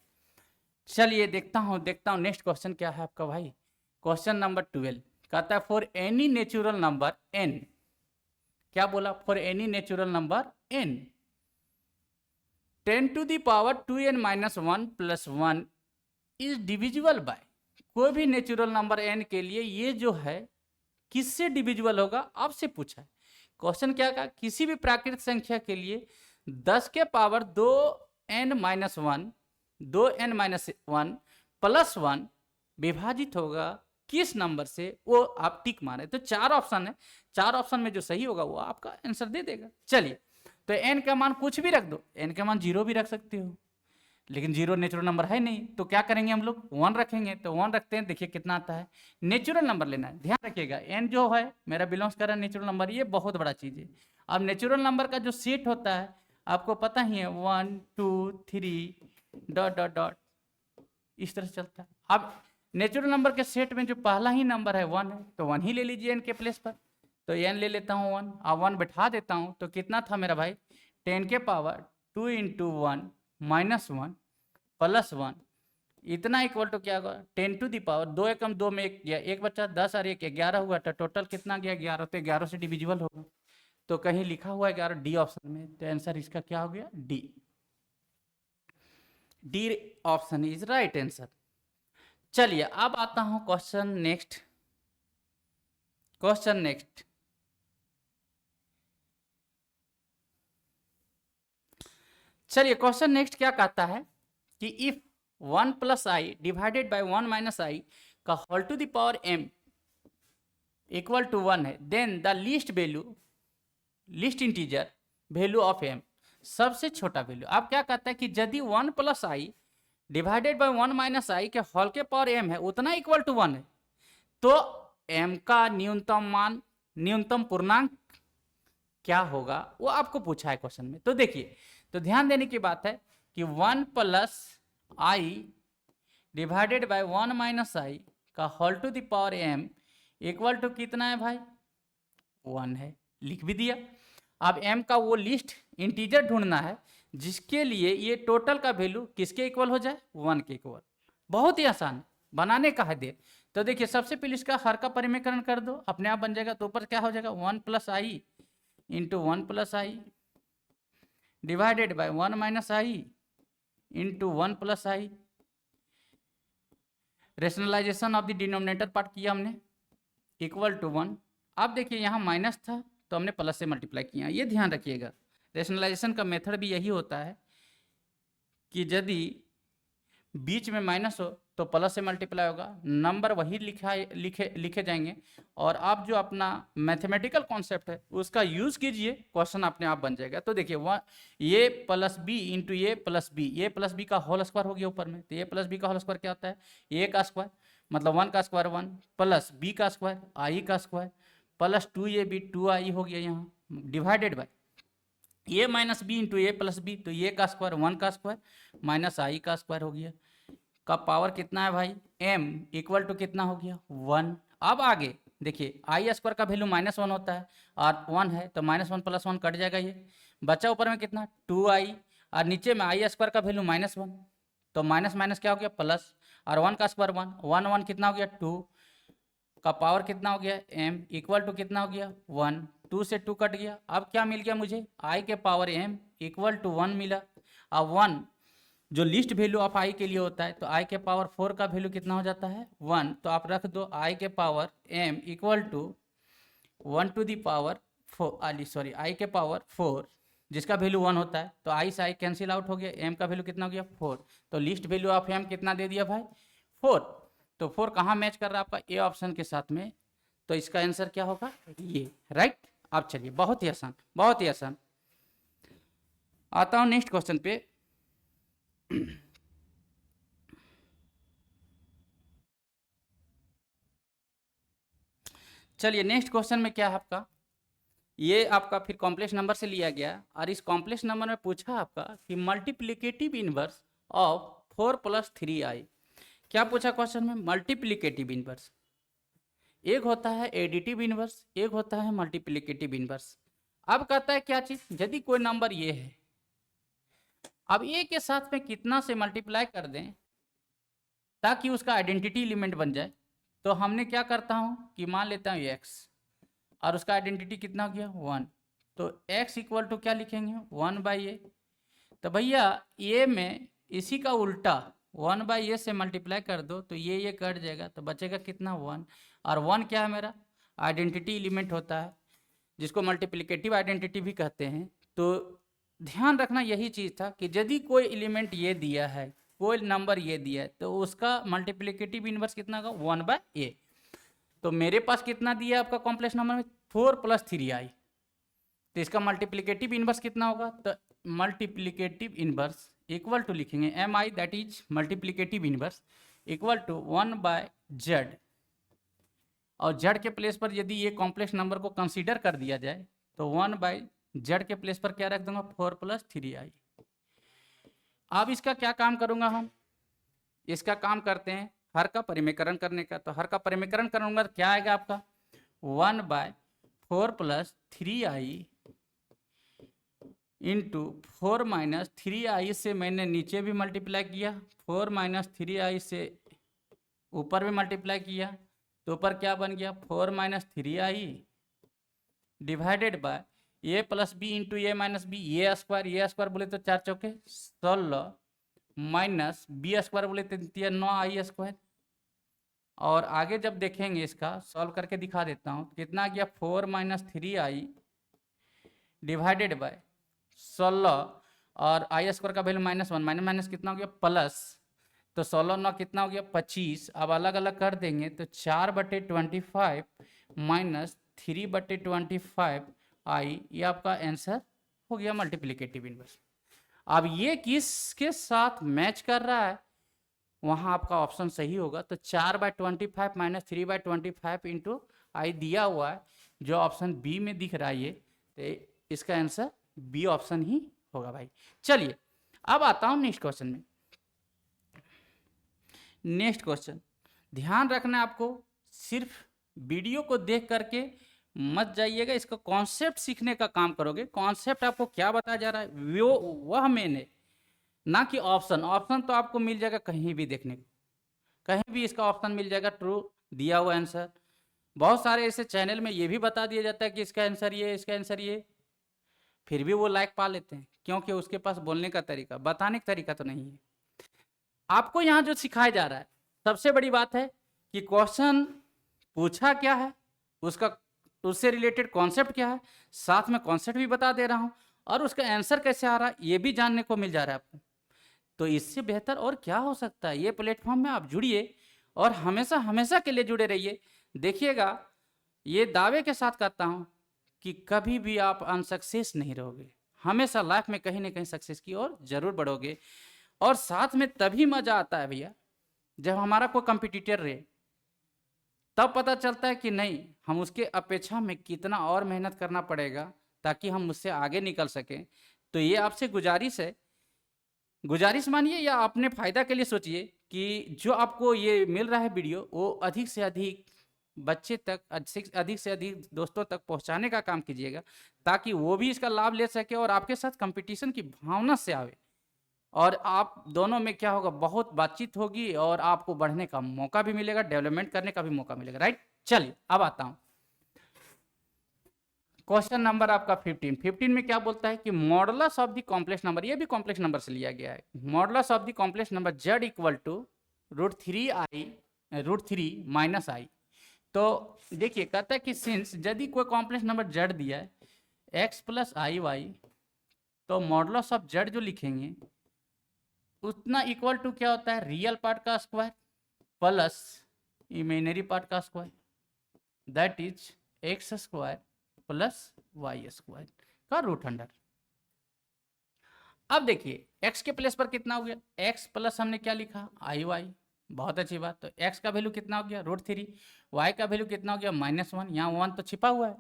चलिए देखता हूँ नेक्स्ट क्वेश्चन क्या है आपका भाई। क्वेश्चन नंबर 12 कहता है for any natural number n, क्या बोला, for any natural number n 10 to the power 2n minus 1 plus 1 is divisible by, कोई भी नेचुरल नंबर n के लिए ये जो है किससे डिविजिबल होगा आपसे पूछा है। क्वेश्चन क्या कहा, किसी भी प्राकृतिक संख्या के लिए 10 के power 2n minus 1 2n minus 1 plus 1 विभाजित होगा किस नंबर से, वो आप टिक मारे। तो 4 ऑप्शन है, 4 ऑप्शन में जो सही होगा वो आपका आंसर दे देगा। चलिए तो n का मान कुछ भी रख दो, n का मान 0 भी रख सकते हो, लेकिन 0 नेचुरल नंबर है नहीं, तो क्या करेंगे हम लोग 1 रखेंगे। तो 1 रखते हैं, देखिए कितना आता है, नेचुरल नंबर लेना है। ध्यान रखिएगा n जो है मेरा बिलोंग्स कर रहा है नेचुरल नंबर, ये बहुत बड़ा चीज़ है। अब नेचुरल नंबर का जो सेट होता है आपको पता ही है, 1 2 3 डॉट डॉट डॉट इस तरह से चलता है। अब नेचुरल नंबर के सेट में जो पहला ही नंबर है 1 है, तो 1 ही ले लीजिए n के प्लेस पर। तो n ले लेता हूँ 1, अब 1 बैठा देता हूँ, तो कितना था मेरा भाई 10 के पावर 2 इंटू 1 माइनस 1 प्लस 1 इतना इक्वल टू क्या होगा 10 टू दी पावर 2 एकम 2 में 1 गया, 1 बचा 10 और 1 11 हुआ, तो टोटल कितना गया 11, तो 11 से डिविजिबल होगा। तो कहीं लिखा हुआ है 11 डी ऑप्शन में, तो आंसर इसका क्या हो गया D. D option is right answer. चलिए अब आता हूं क्वेश्चन नेक्स्ट। चलिए क्वेश्चन नेक्स्ट क्या कहता है कि if 1 plus i divided by 1 minus i का whole to the power m equal to 1 है, then the least integer value of m, सबसे छोटा वैल्यू। आप क्या कहता है कि यदि 1 plus i divided by 1 minus i के होल के पावर m है उतना इक्वल टू 1 है, तो m का न्यूनतम मान, न्यूनतम पूर्णांक क्या होगा वो आपको पूछा है क्वेश्चन में। तो देखिए, तो ध्यान देने की बात है कि 1 plus i divided by 1 minus i का whole to the power m equal to कितना है भाई 1 है, लिख भी दिया। अब m का वो लिस्ट इंटीजर ढूंढना है जिसके लिए ये टोटल का वैल्यू किसके इक्वल हो जाए 1 के इक्वल। बहुत ही आसान बनाने का है देर। तो देखिए सबसे पहले इसका हर का परिमेयकरण कर दो, अपने आप बन जाएगा। तो ऊपर क्या हो जाएगा 1 plus i into 1 plus i divided by 1 minus i into 1 plus i. Rationalisation of the denominator part किया हमने, इक्वल टू 1। अब देखिए यहाँ माइनस था तो हमने प्लस से मल्टीप्लाई किया, ये ध्यान रखिएगा। रेशनलाइजेशन का मेथड भी यही होता है कि यदि बीच में माइनस हो तो प्लस से मल्टीप्लाई होगा, नंबर वही लिखे जाएंगे। और आप जो अपना मैथमेटिकल कॉन्सेप्ट है उसका यूज कीजिए, क्वेश्चन अपने आप बन जाएगा। तो देखिए ये प्लस बी इंटू ये प्लस बी का होल स्क्वायर हो गया ऊपर में। तो ये प्लस बी का होल स्क्वायर क्या होता है ए का स्क्वायर, मतलब 1 का स्क्वायर 1 प्लस बी का स्क्वायर आई का स्क्वायर प्लस 2ab 2i हो गया यहाँ, divided by A minus B into A plus B, तो ये का स्क्वायर 1 का स्क्वायर माइनस आई का स्क्वायर हो गया, का पावर कितना है भाई m इक्वल टू कितना हो गया 1। अब आगे देखिए आई स्क्वायर का वैल्यू -1 होता है और 1 है, तो -1 प्लस 1 कट जाएगा, ये बचा ऊपर में कितना 2i और नीचे में आई स्क्वायर का वैल्यू -1, तो माइनस माइनस क्या हो गया प्लस, और 1 का स्क्वायर 1 1 कितना हो गया 2, का पावर कितना हो गया m इक्वल टू कितना हो गया 1, 2 से 2 कट गया। अब क्या मिल गया मुझे i के पावर m इक्वल टू 1 मिला। अब 1 जो लिस्ट वैल्यू ऑफ i के लिए होता है, तो i के पावर 4 का वैल्यू कितना हो जाता है 1, तो आप रख दो i के power m equal to 1 to the power 4 sorry i के पावर 4 जिसका वैल्यू 1 होता है, तो i से i कैंसिल आउट हो गया, m का वैल्यू कितना हो गया 4, तो लिस्ट वैल्यू ऑफ m कितना दे दिया भाई 4। तो 4 कहाँ मैच कर रहा है आपका ए ऑप्शन के साथ में, तो इसका आंसर क्या होगा ये, राइट। अब चलिए बहुत ही आसान, बहुत ही आसान। आता हूँ नेक्स्ट क्वेश्चन पे। चलिए नेक्स्ट क्वेश्चन में क्या है आपका, ये आपका फिर कॉम्प्लेक्स नंबर से लिया गया और इस कॉम्प्लेक्स नंबर में पूछा आपका कि मल्टीप्लिकेटिव इनवर्स ऑफ 4 + 3i। क्या पूछा क्वेश्चन में, मल्टीप्लिकेटिव इनवर्स। एक होता है एडिटिव इनवर्स, एक होता है मल्टीप्लिकेटिव इनवर्स। अब कहता है क्या चीज, यदि कोई नंबर ये है, अब ए के साथ में कितना से मल्टीप्लाई कर दें ताकि उसका आइडेंटिटी एलिमेंट बन जाए, तो हमने क्या करता हूं कि मान लेता हूं x और उसका आइडेंटिटी कितना हो गया 1, तो x इक्वल टू क्या लिखेंगे 1/a। तो भैया ये में इसी का उल्टा 1/a से मल्टीप्लाई कर दो तो ये कट जाएगा, तो बचेगा कितना 1, और 1 क्या है मेरा आइडेंटिटी एलिमेंट होता है जिसको मल्टीप्लिकेटिव आइडेंटिटी भी कहते हैं। तो ध्यान रखना यही चीज़ था कि यदि कोई एलिमेंट ये दिया है, कोई नंबर ये दिया है, तो उसका मल्टीप्लिकेटिव इनवर्स कितना होगा 1/a। तो मेरे पास कितना दिया आपका कॉम्प्लेक्स नंबर में 4 + 3i, तो इसका मल्टीप्लिकेटिव इनवर्स कितना होगा, तो मल्टीप्लिकेटिव इनवर्स इक्वल टू लिखेंगे mi, that is multiplicative inverse equal to 1/z, और z के प्लेस पर यदि ये कॉम्प्लेक्स नंबर को कंसीडर कर दिया जाए तो 1/z के प्लेस पर क्या रख दूंगा 4 + 3i। अब इसका क्या काम करूंगा हम, इसका काम करते हैं हर का परिमेकरण करने का। तो हर का परिमेकरण करूंगा तो क्या आएगा आपका 1/4 + 3i इंटू 4 - 3i से मैंने नीचे भी मल्टीप्लाई किया, 4 - 3i से ऊपर भी मल्टीप्लाई किया, तो ऊपर क्या बन गया 4 - 3i divided by a + b into a - b, a square बोले तो 4 चौके 16 माइनस b स्क्वायर बोले तो 9i स्क्वायर। और आगे जब देखेंगे इसका सॉल्व करके दिखा देता हूँ कितना गया 4 - 3i डिवाइडेड बाय 16 और आई स्क्वायर का वैल्यू -1, माइनस कितना हो गया प्लस, तो 16 9 कितना हो गया 25। अब अलग अलग कर देंगे तो 4/25 माइनस 3/25 आई, ये आपका आंसर हो गया मल्टीप्लिकेटिव इनवर्स। अब ये किसके साथ मैच कर रहा है वहाँ आपका ऑप्शन सही होगा, तो 4/25 माइनस 3/25 इंटू आई दिया हुआ है जो ऑप्शन बी में दिख रहा है ये, तो इसका आंसर बी ऑप्शन ही होगा भाई। चलिए अब आता हूँ नेक्स्ट क्वेश्चन में। नेक्स्ट क्वेश्चन ध्यान रखना आपको, सिर्फ वीडियो को देख करके मत जाइएगा, इसका कॉन्सेप्ट सीखने का काम करोगे। कॉन्सेप्ट आपको क्या बताया जा रहा है वो वह मैंने, ना कि ऑप्शन। ऑप्शन तो आपको मिल जाएगा कहीं भी देखने को, कहीं भी इसका ऑप्शन मिल जाएगा ट्रू दिया हुआ आंसर। बहुत सारे ऐसे चैनल में ये भी बता दिया जाता है कि इसका आंसर ये, इसका आंसर ये, फिर भी वो लाइक पा लेते हैं क्योंकि उसके पास बोलने का तरीका, बताने का तरीका तो नहीं है। आपको यहाँ जो सिखाया जा रहा है सबसे बड़ी बात है कि क्वेश्चन पूछा क्या है, उसका उससे रिलेटेड कॉन्सेप्ट क्या है, साथ में कॉन्सेप्ट भी बता दे रहा हूँ, और उसका आंसर कैसे आ रहा है ये भी जानने को मिल जा रहा है आपको। तो इससे बेहतर और क्या हो सकता है। ये प्लेटफॉर्म में आप जुड़िए और हमेशा हमेशा के लिए जुड़े रहिए। देखिएगा ये दावे के साथ कहता हूँ कि कभी भी आप अनसक्सेस नहीं रहोगे, हमेशा लाइफ में कहीं ना कहीं सक्सेस की ओर जरूर बढ़ोगे। और साथ में तभी मजा आता है भैया जब हमारा कोई कंपटीटर रहे, तब पता चलता है कि नहीं हम उसके अपेक्षा में कितना और मेहनत करना पड़ेगा ताकि हम उससे आगे निकल सकें। तो ये आपसे गुजारिश है, गुजारिश मानिए या अपने फ़ायदा के लिए सोचिए कि जो आपको ये मिल रहा है वीडियो वो अधिक से अधिक बच्चे तक, अधिक से अधिक दोस्तों तक पहुंचाने का काम कीजिएगा ताकि वो भी इसका लाभ ले सके और आपके साथ कंपटीशन की भावना से आवे, और आप दोनों में क्या होगा बहुत बातचीत होगी और आपको बढ़ने का मौका भी मिलेगा, डेवलपमेंट करने का भी मौका मिलेगा। राइट, चलिए अब आता हूं क्वेश्चन नंबर आपका 15 में क्या बोलता है कि modulus of the complex number, ये भी कॉम्प्लेक्स नंबर से लिया गया है, modulus of the complex number z equal to √3 minus i. तो देखिए कहता है कि सिंस यदि कोई कॉम्प्लेक्स नंबर z दिया है x + i y, तो मॉडुलस ऑफ z जो लिखेंगे उतना इक्वल टू क्या होता है रियल पार्ट का स्क्वायर प्लस इमेजिनरी पार्ट का square, that is x² + y² का √100। अब देखिए x के प्लेस पर कितना हो गया x प्लस हमने क्या लिखा i y, बहुत अच्छी बात। तो x का वैल्यू कितना हो गया √3, y का वैल्यू कितना हो गया -1, यहाँ 1 तो छिपा हुआ है,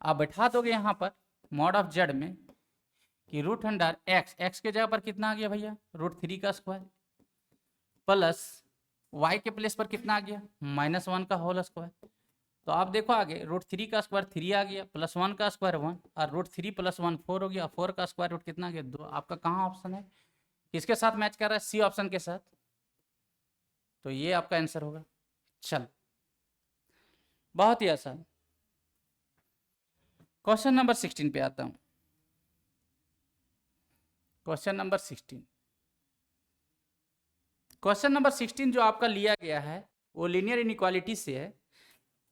आप बैठा दोगे यहाँ पर मॉड ऑफ z में कि √x के जगह पर कितना आ गया भैया √3 का स्क्वायर, प्लस y के प्लेस पर कितना आ गया -1 का होल स्क्वायर। तो आप देखो आगे √3 का स्क्वायर 3 आ गया, +1 का स्क्वायर 1, और √3 + 1 4 हो गया, 4 का स्क्वायर रूट कितना आ गया 2। आपका कहाँ ऑप्शन है, किसके साथ मैच कर रहा है, सी ऑप्शन के साथ। तो ये आपका आंसर होगा। चल, बहुत ही आसान। क्वेश्चन नंबर 16 पे आता हूँ। क्वेश्चन नंबर 16, क्वेश्चन नंबर 16 जो आपका लिया गया है वो लीनियर इनइक्वालिटी से है,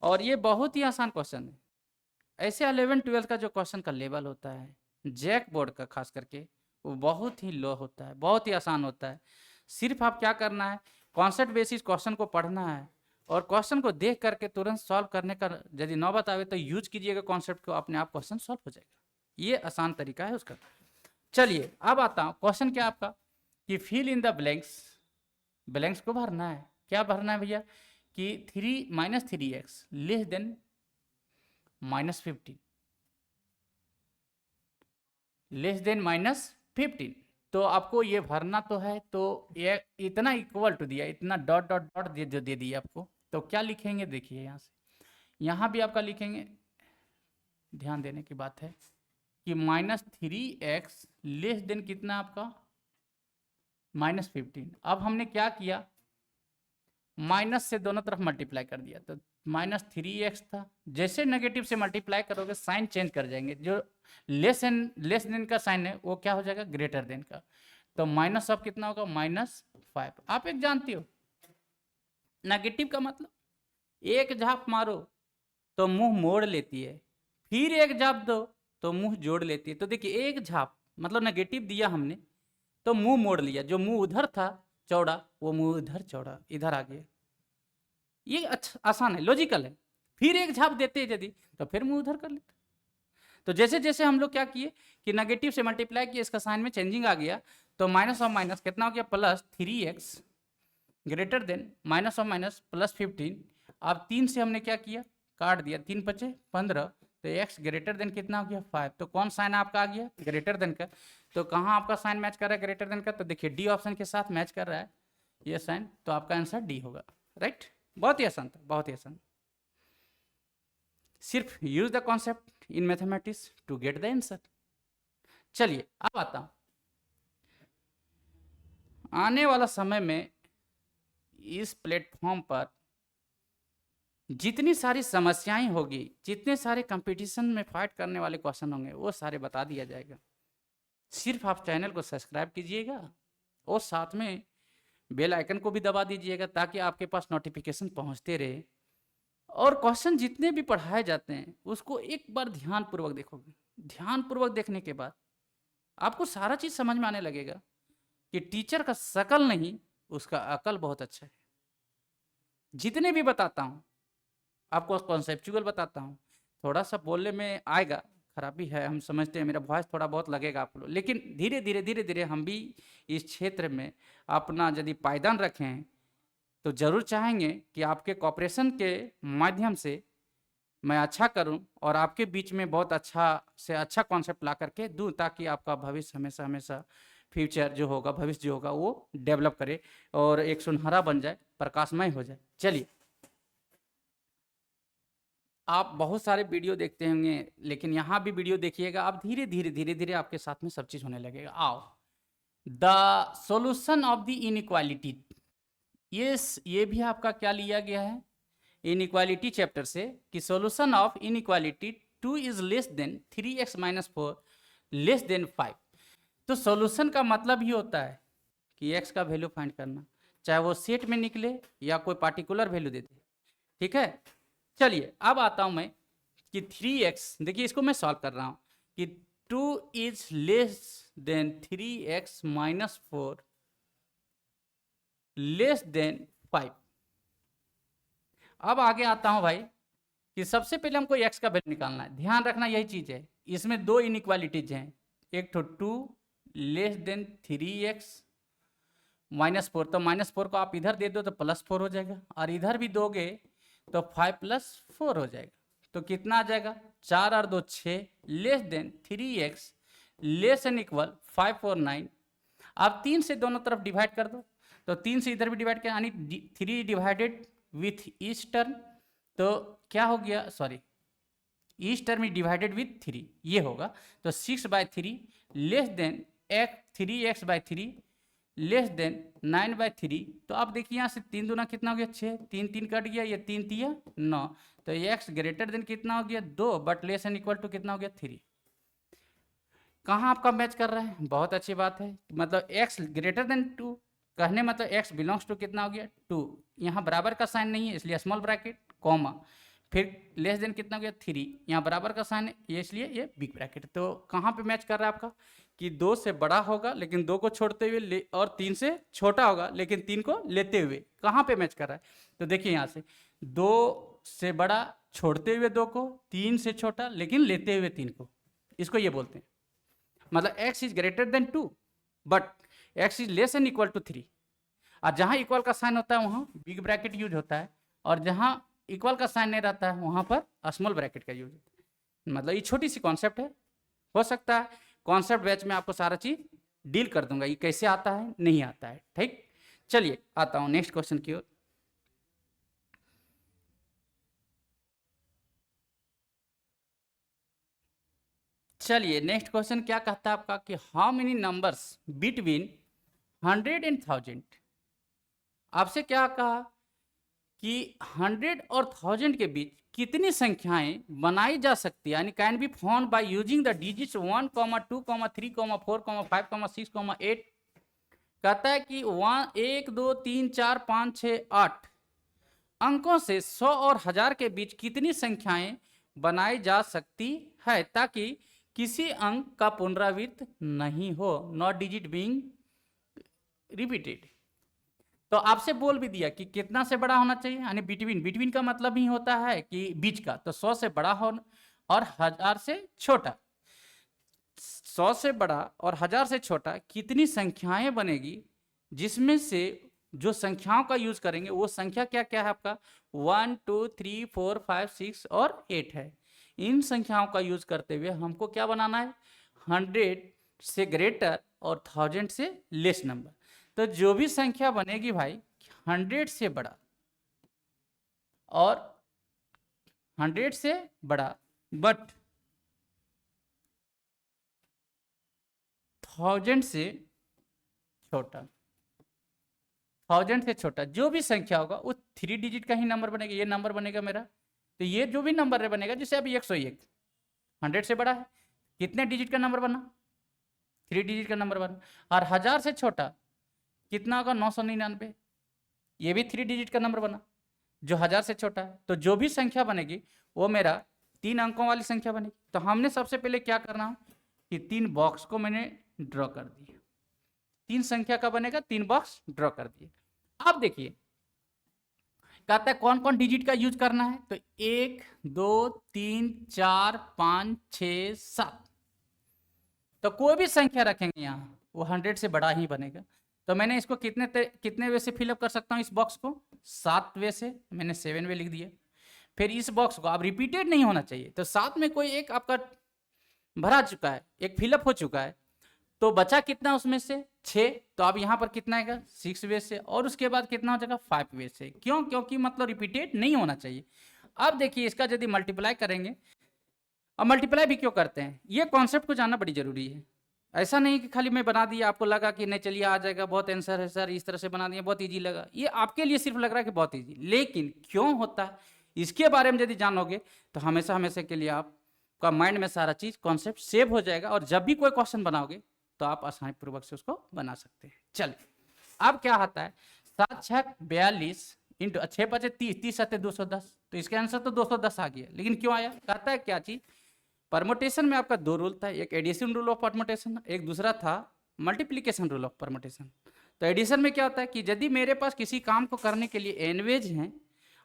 और ये बहुत ही आसान क्वेश्चन है। ऐसे 11-12 का जो क्वेश्चन का लेवल होता है जैक बोर्ड का खास करके, वो बहुत ही लो होता है, बहुत ही आसान होता है। सिर्फ आप क्या करना है, कॉन्सेप्ट बेसिस क्वेश्चन को पढ़ना है, और क्वेश्चन को देख करके तुरंत सॉल्व करने का यदि नौबत आवे तो यूज कीजिएगा कॉन्सेप्ट को, अपने आप क्वेश्चन सॉल्व हो जाएगा। ये आसान तरीका है उसका। चलिए अब आता हूँ, क्वेश्चन क्या आपका कि fill in the blanks, blanks को भरना है। क्या भरना है भैया कि 3-3x less than -15, less than -15। तो आपको ये भरना तो है, तो ये इतना इक्वल टू दिया, इतना डॉट डॉट डॉट जो दे दिया आपको, तो क्या लिखेंगे देखिए यहाँ से, यहाँ भी आपका लिखेंगे, ध्यान देने की बात है कि -3x लेस देन कितना आपका -15। अब हमने क्या किया, माइनस से दोनों तरफ मल्टीप्लाई कर दिया, तो -3x था, जैसे नेगेटिव से मल्टीप्लाई करोगे साइन चेंज कर जाएंगे, जो लेस देन का साइन है वो क्या हो जाएगा ग्रेटर देन का, तो माइनस ऑफ कितना होगा -5। आप एक जानते हो नेगेटिव का मतलब, एक झाप मारो तो मुंह मोड़ लेती है, फिर एक झाप दो तो मुंह जोड़ लेती है। तो देखिए एक झाप मतलब नेगेटिव दिया हमने तो मुंह मोड़ लिया, जो मुंह उधर था चौड़ा वो मुंह इधर चौड़ा इधर आ गया। ये अच्छा आसान है, लॉजिकल है। फिर एक झाप देते यदि तो फिर मुंह उधर कर लेते। तो जैसे जैसे हम लोग क्या किए कि नेगेटिव से मल्टीप्लाई किए, इसका साइन में चेंजिंग आ गया, तो माइनस ऑफ माइनस कितना हो गया +3x greater than minus of minus +15। अब 3 से हमने क्या किया काट दिया, 3 × 5 = 15, तो x ग्रेटर देन कितना हो गया 5। तो कौन साइन आपका आ गया ग्रेटर देन का, तो कहाँ आपका साइन मैच कर रहा है ग्रेटर देन का, तो देखिए डी ऑप्शन के साथ मैच कर रहा है ये साइन, तो आपका आंसर डी होगा। राइट, बहुत ही आसान था, बहुत ही आसान। सिर्फ use the concept in mathematics to get the answer. चलिए अब आता हूं, आने वाला समय में इस प्लेटफॉर्म पर जितनी सारी समस्याएं होगी, जितने सारे कंपटीशन में फाइट करने वाले क्वेश्चन होंगे, वो सारे बता दिया जाएगा। सिर्फ आप चैनल को सब्सक्राइब कीजिएगा और साथ में बेल आइकन को भी दबा दीजिएगा, ताकि आपके पास नोटिफिकेशन पहुंचते रहे। और क्वेश्चन जितने भी पढ़ाए जाते हैं उसको एक बार ध्यानपूर्वक देखोगे, ध्यानपूर्वक देखने के बाद आपको सारा चीज़ समझ में आने लगेगा कि टीचर का शकल नहीं, उसका अकल बहुत अच्छा है। जितने भी बताता हूँ आपको कॉन्सेप्चुअल बताता हूँ, थोड़ा सा बोलने में आएगा, खराबी है हम समझते हैं, मेरा वॉइस थोड़ा बहुत लगेगा आप लोग, लेकिन धीरे धीरे हम भी इस क्षेत्र में अपना यदि पायदान रखें तो ज़रूर चाहेंगे कि आपके कॉपरेशन के माध्यम से मैं अच्छा करूं और आपके बीच में बहुत अच्छा से अच्छा कॉन्सेप्ट ला करके दूं, ताकि आपका भविष्य हमेशा हमेशा फ्यूचर जो होगा, भविष्य जो होगा वो डेवलप करे और एक सुनहरा बन जाए, प्रकाशमय हो जाए। चलिए, आप बहुत सारे वीडियो देखते होंगे, लेकिन यहाँ भी वीडियो देखिएगा, आप धीरे धीरे आपके साथ में सब चीज़ होने लगेगा। आओ, the solution of the inequality, ये भी आपका क्या लिया गया है इनइक्वालिटी चैप्टर से, कि solution of inequality 2 is less than 3x - 4 less than 5। तो सॉल्यूशन का मतलब ही होता है कि x का वैल्यू फाइंड करना, चाहे वो सेट में निकले या कोई पार्टिकुलर वैल्यू देते। ठीक है, चलिए अब आता हूं मैं कि 3x, देखिए इसको मैं सॉल्व कर रहा हूं कि 2 is less than 3x - 4 less than 5। अब आगे आता हूं भाई कि सबसे पहले हमको x का वैल्यू निकालना है। ध्यान रखना यही चीज है, इसमें दो इनइक्वालिटीज हैं, एक तो 2 लेस देन 3x -4, तो -4 को आप इधर दे दो तो +4 हो जाएगा, और इधर भी दोगे तो 5 + 4 हो जाएगा। तो कितना आ जाएगा, 4 और 2 6, less than 3x less and equal 5 और 9। आप 3 से दोनों तरफ डिवाइड कर दो, तो 3 से इधर भी डिवाइड किया, यानी 3 डिवाइडेड विथ ईच टर्म, तो क्या हो गया, sorry each term is divided with 3, ये होगा। तो 6/3 less than 3x/3 less than 9/3। तो आप देखिए यहाँ से 3 दूना कितना हो गया 6, 3 3 कट गया, ये 3 3 9, तो x ग्रेटर देन कितना हो गया 2, but less and equal to कितना हो गया 3। कहाँ आपका मैच कर रहा है, बहुत अच्छी बात है। मतलब x ग्रेटर देन 2 कहने मतलब x बिलोंग्स टू कितना हो गया 2, यहाँ बराबर का साइन नहीं है इसलिए स्मॉल ब्रैकेट कॉमा, फिर लेस देन कितना हो गया 3, यहाँ बराबर का साइन है ये इसलिए ये बिग ब्रैकेट। तो कहाँ पे मैच कर रहा है आपका कि 2 से बड़ा होगा लेकिन 2 को छोड़ते हुए, और 3 से छोटा होगा लेकिन 3 को लेते हुए। कहाँ पे मैच कर रहा है, तो देखिए यहाँ से 2 से बड़ा छोड़ते हुए 2 को, 3 से छोटा लेकिन लेते हुए 3 को, इसको ये बोलते हैं। मतलब x is greater than 2 but x is less and equal to 3, और जहाँ इक्वल का साइन होता है वहाँ बिग ब्रैकेट यूज होता है, और जहाँ इक्वल का साइन नहीं रहता है वहाँ पर स्मॉल ब्रैकेट का यूज होता है। मतलब ये छोटी सी कॉन्सेप्ट है, हो सकता है कॉन्सेप्ट बैच में आपको सारा चीज डील कर दूंगा, ये कैसे आता है नहीं आता है। ठीक, चलिए आता हूँ नेक्स्ट क्वेश्चन की ओर। चलिए नेक्स्ट क्वेश्चन क्या कहता है आपका कि how many numbers between 100 and 1000। आपसे क्या कहा कि 100 और 1000 के बीच कितनी संख्याएं बनाई जा सकती है, यानी can be found by using the digits 1, 2, 3, 4, 5, 6, 8। कहता है कि 1 2 3 4 5 6 8 अंकों से 100 और 1000 के बीच कितनी संख्याएं बनाई जा सकती है ताकि किसी अंक का पुनरावृत्त नहीं हो, नॉट डिजिट बीइंग रिपीटेड। तो आपसे बोल भी दिया कि कितना से बड़ा होना चाहिए, यानी बिटवीन, बिटवीन का मतलब ही होता है कि बीच का, तो 100 से बड़ा हो और 1000 से छोटा। 100 से बड़ा और 1000 से छोटा कितनी संख्याएं बनेगी, जिसमें से जो संख्याओं का यूज करेंगे वो संख्या क्या क्या है आपका 1 2 3 4 5 6 और 8 है। इन संख्याओं का यूज करते हुए हमको क्या बनाना है, 100 से ग्रेटर और 1000 से लेस नंबर। तो जो भी संख्या बनेगी भाई 100 से बड़ा और 100 से बड़ा बट 1000 से छोटा, 1000 से छोटा जो भी संख्या होगा वो 3 डिजिट का ही नंबर बनेगा। ये नंबर बनेगा मेरा, तो ये जो भी नंबर बनेगा जैसे अभी 101 100 से बड़ा है, कितने डिजिट का नंबर बना 3 डिजिट का नंबर बना। और 1000 से छोटा कितना होगा 999, ये भी 3 डिजिट का नंबर बना जो 1000 से छोटा है। तो जो भी संख्या बनेगी वो मेरा 3 अंकों वाली संख्या बनेगी। तो हमने सबसे पहले क्या करना है कि 3 बॉक्स को मैंने ड्रॉ कर दिया, 3 संख्या का बनेगा 3 बॉक्स ड्रॉ कर दिए। अब देखिए कहता है कौन कौन डिजिट का यूज करना है, तो 1 2 3 4 5 6 7, तो कोई भी संख्या रखेंगे यहाँ वो 100 से बड़ा ही बनेगा। तो मैंने इसको कितने वे से फिलअप कर सकता हूँ, इस बॉक्स को 7 वे से, मैंने 7 वे लिख दिया। फिर इस बॉक्स को अब रिपीटेड नहीं होना चाहिए, तो 7 में कोई एक आपका भरा चुका है, एक फिलअप हो चुका है, तो बचा कितना उसमें से 6, तो अब यहाँ पर कितना आएगा 6 वे से, और उसके बाद कितना हो जाएगा 5 वे से। क्यों, क्योंकि मतलब रिपीटेड नहीं होना चाहिए। अब देखिए इसका यदि मल्टीप्लाई करेंगे, अब मल्टीप्लाई भी क्यों करते हैं, ये कॉन्सेप्ट को जानना बड़ी जरूरी है। ऐसा नहीं कि खाली मैं बना दिया आपको लगा कि नहीं चलिए आ जाएगा, बहुत आंसर है सर, इस तरह से बना दिया बहुत इजी लगा, ये आपके लिए सिर्फ लग रहा है कि बहुत इजी, लेकिन क्यों होता है इसके बारे में यदि जानोगे तो हमेशा हमेशा के लिए आपका माइंड में सारा चीज कॉन्सेप्ट सेव हो जाएगा, और जब भी कोई क्वेश्चन बनाओगे तो आप आसानी पूर्वक से उसको बना सकते हैं। चलिए अब क्या आता है 7 6 42 इंटू 6 5 30, 30 7 210, तो इसका आंसर तो 210 आ गया। लेकिन क्यों आया, कहता है क्या चीज, परमुटेशन में आपका 2 रूल था, एक एडिशन रूल ऑफ परमुटेशन, एक दूसरा था मल्टीप्लिकेशन रूल ऑफ परमुटेशन। तो एडिशन में क्या होता है कि यदि मेरे पास किसी काम को करने के लिए n वेज हैं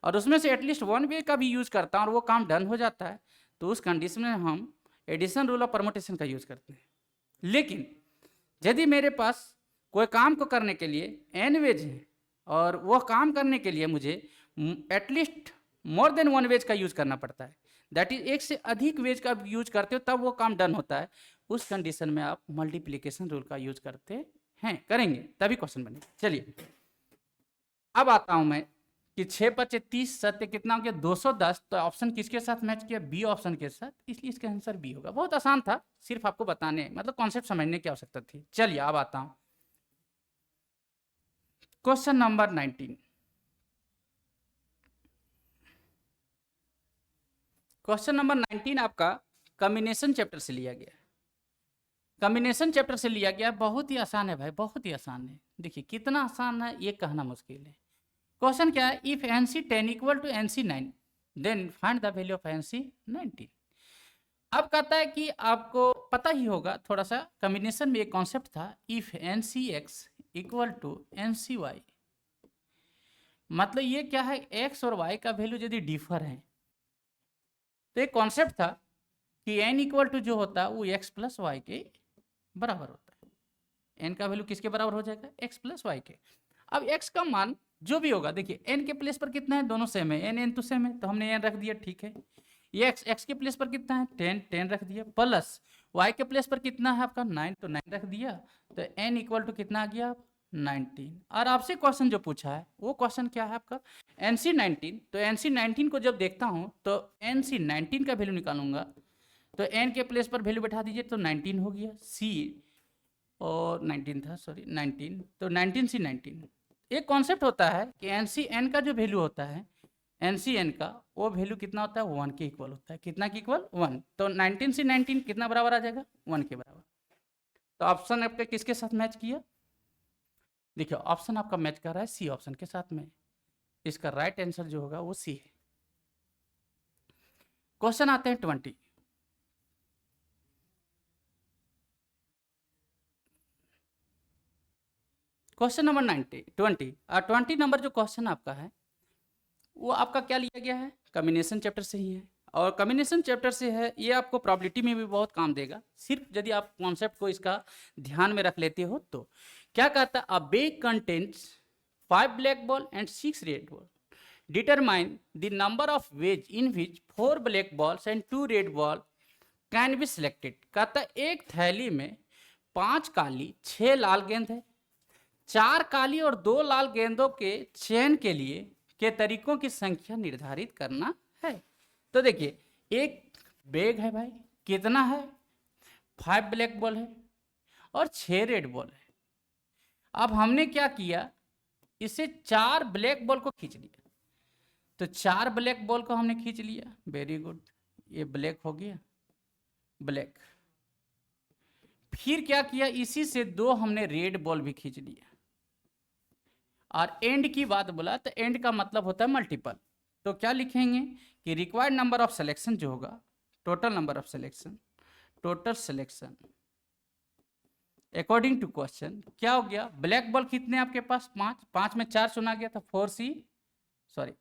और उसमें से एटलीस्ट 1 वे का भी यूज करता हूँ और वो काम डन हो जाता है, तो उस कंडीशन में हम एडिशन रूल ऑफ परमुटेशन का यूज करते हैं। लेकिन यदि मेरे पास कोई काम को करने के लिए n वेज है और वह काम करने के लिए मुझे एटलीस्ट मोर देन 1 वेज का यूज करना पड़ता है, दैट इज एक से अधिक वेज का यूज करते हो तब वो काम डन होता है, उस कंडीशन में आप मल्टीप्लिकेशन रूल का यूज करते हैं, करेंगे तभी क्वेश्चन बनेगा। चलिए अब आता हूं मैं कि 6 × 30 सत्य कितना हो गया 210, तो ऑप्शन किसके साथ मैच किया, बी ऑप्शन के साथ, इसलिए इसका आंसर बी होगा। बहुत आसान था, सिर्फ आपको बताने मतलब कॉन्सेप्ट समझने की आवश्यकता थी। चलिए अब आता हूं क्वेश्चन नंबर 19। क्वेश्चन नंबर 19 आपका कॉम्बिनेशन चैप्टर से लिया गया है। कॉम्बिनेशन चैप्टर से लिया गया, बहुत ही आसान है भाई, बहुत ही आसान है। देखिए कितना आसान है ये कहना मुश्किल है। क्वेश्चन क्या है, if NC 10 equal to NC 9 then find the value of NC 19। अब कहता है कि आपको पता ही होगा थोड़ा सा, कॉम्बिनेशन में एक कॉन्सेप्ट था, if NCX equal to NCY, मतलब ये क्या है, x और y का वैल्यू यदि डिफर है तो एक कॉन्सेप्ट था कि n इक्वल टू जो होता है वो x प्लस वाई के बराबर होता है। n का वैल्यू किसके बराबर हो जाएगा, x प्लस वाई के। अब x का मान जो भी होगा, देखिए n के प्लेस पर कितना है, दोनों सेम है, n तो सेम है तो हमने n रख दिया, ठीक है। ये x के प्लेस पर कितना है 10 रख दिया, प्लस y के प्लेस पर कितना है आपका 9 तो 9 रख दिया, तो n इक्वल टू कितना आ गया 19। और आपसे क्वेश्चन जो पूछा है वो क्वेश्चन क्या है आपका NC 19, तो NC 19 को जब देखता हूं तो NC 19 का वैल्यू निकालूंगा, तो n के प्लेस पर वैल्यू बैठा दीजिए तो 19 हो गया, c और 19 था, सॉरी 19, तो 19C 19। एक कॉन्सेप्ट होता है कि NC n का जो वैल्यू होता है, NC n का वो वैल्यू कितना होता है 1 के इक्वल होता है, कितना के इक्वल 1, तो 19C 19 कितना बराबर आ जाएगा 1 के बराबर। तो ऑप्शन आपका किसके साथ मैच किया, देखिए ऑप्शन आपका मैच कर रहा है सी ऑप्शन के साथ में, इसका राइट आंसर जो होगा वो सी है। क्वेश्चन आते हैं 20। क्वेश्चन नंबर 20 नंबर जो क्वेश्चन आपका है वो आपका क्या लिया गया है, कॉम्बिनेशन चैप्टर से ही है, और कॉम्बिनेशन चैप्टर से है, ये आपको प्रोबेबिलिटी में भी बहुत काम देगा, सिर्फ यदि आप कॉन्सेप्ट को इसका ध्यान में रख लेते हो तो। क्या कहता है, अ bag contains 5 black ball and 6 red ball, determine the number of ways in which 4 black balls and 2 red ball can be selected. कहता है एक थैली में 5 काली 6 लाल गेंद है, 4 काली और 2 लाल गेंदों के चयन के लिए के तरीकों की संख्या निर्धारित करना है। तो देखिए एक बैग है भाई, कितना है 5 ब्लैक बॉल है और 6 रेड बॉल है। अब हमने क्या किया, इसे 4 ब्लैक बॉल को खींच लिया, तो 4 ब्लैक बॉल को हमने खींच लिया, वेरी गुड, ये ब्लैक हो गया ब्लैक। फिर क्या किया, इसी से 2 हमने रेड बॉल भी खींच लिया, और एंड की बात बोला तो एंड का मतलब होता है मल्टीपल, तो क्या लिखेंगे कि रिक्वायर्ड नंबर ऑफ सिलेक्शन जो होगा, total number of selection, total selection according to question क्या हो गया, ब्लैक बॉल कितने आपके पास 5, 5 में 4 चुना गया था 4C, सॉरी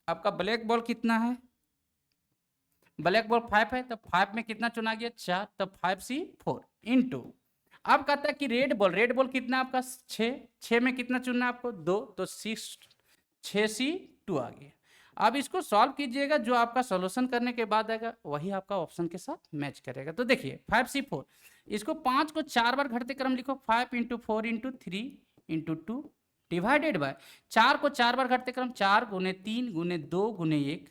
आपका ब्लैक बॉल कितना है, ब्लैक बॉल 5 है तो 5 में कितना चुना गया 4, तो 5C 4 इंटू, अब कहता है कि रेड बॉल कितना आपका 6 में कितना चुनना है आपको 2, तो 6C 2 आ गया। अब इसको सॉल्व कीजिएगा, जो आपका सॉल्यूशन करने के बाद आएगा वही आपका ऑप्शन के साथ मैच करेगा। तो देखिए 5C 4, इसको 5 को 4 बार घटते क्रम लिखो, 5 × 4 × 3 × 2 डिवाइडेड बाय 4 को 4 बार घटते क्रम 4 × 3 × 2 × 1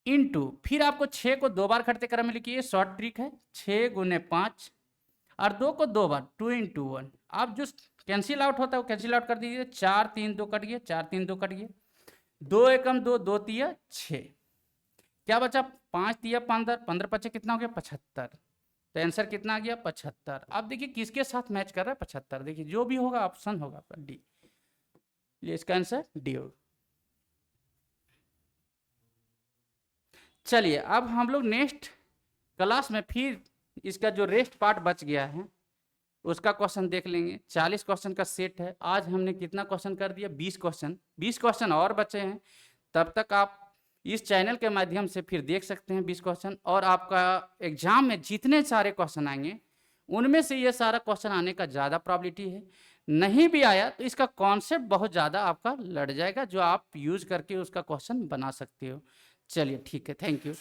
इंटू, फिर आपको 6 को 2 बार घटते क्रम में लिखिए, शॉर्ट ट्रिक है, 6 × 5 और 2 को 2 बार 2 × 1, आप जो कैंसिल आउट होता है वो कैंसिल आउट कर दीजिए, 4 3 2 कट गया, 4 3 2 कट गया, 2 एकम 2 2 तिया 6, क्या बचा 5 तिया 15, 15 पचे कितना हो गया 75, तो आंसर कितना आ गया 75। अब देखिए किसके साथ मैच कर रहा है 75, देखिए जो भी होगा ऑप्शन होगा आपका डी, इसका आंसर डी होगा। चलिए अब हम लोग नेक्स्ट क्लास में फिर इसका जो रेस्ट पार्ट बच गया है उसका क्वेश्चन देख लेंगे। 40 क्वेश्चन का सेट है, आज हमने कितना क्वेश्चन कर दिया 20 क्वेश्चन, 20 क्वेश्चन और बचे हैं, तब तक आप इस चैनल के माध्यम से फिर देख सकते हैं 20 क्वेश्चन, और आपका एग्जाम में जितने सारे क्वेश्चन आएंगे उनमें से ये सारा क्वेश्चन आने का ज़्यादा प्रॉबिलिटी है। नहीं भी आया तो इसका कॉन्सेप्ट बहुत ज़्यादा आपका लड़ जाएगा, जो आप यूज करके उसका क्वेश्चन बना सकते हो। चलिए ठीक है, थैंक यू।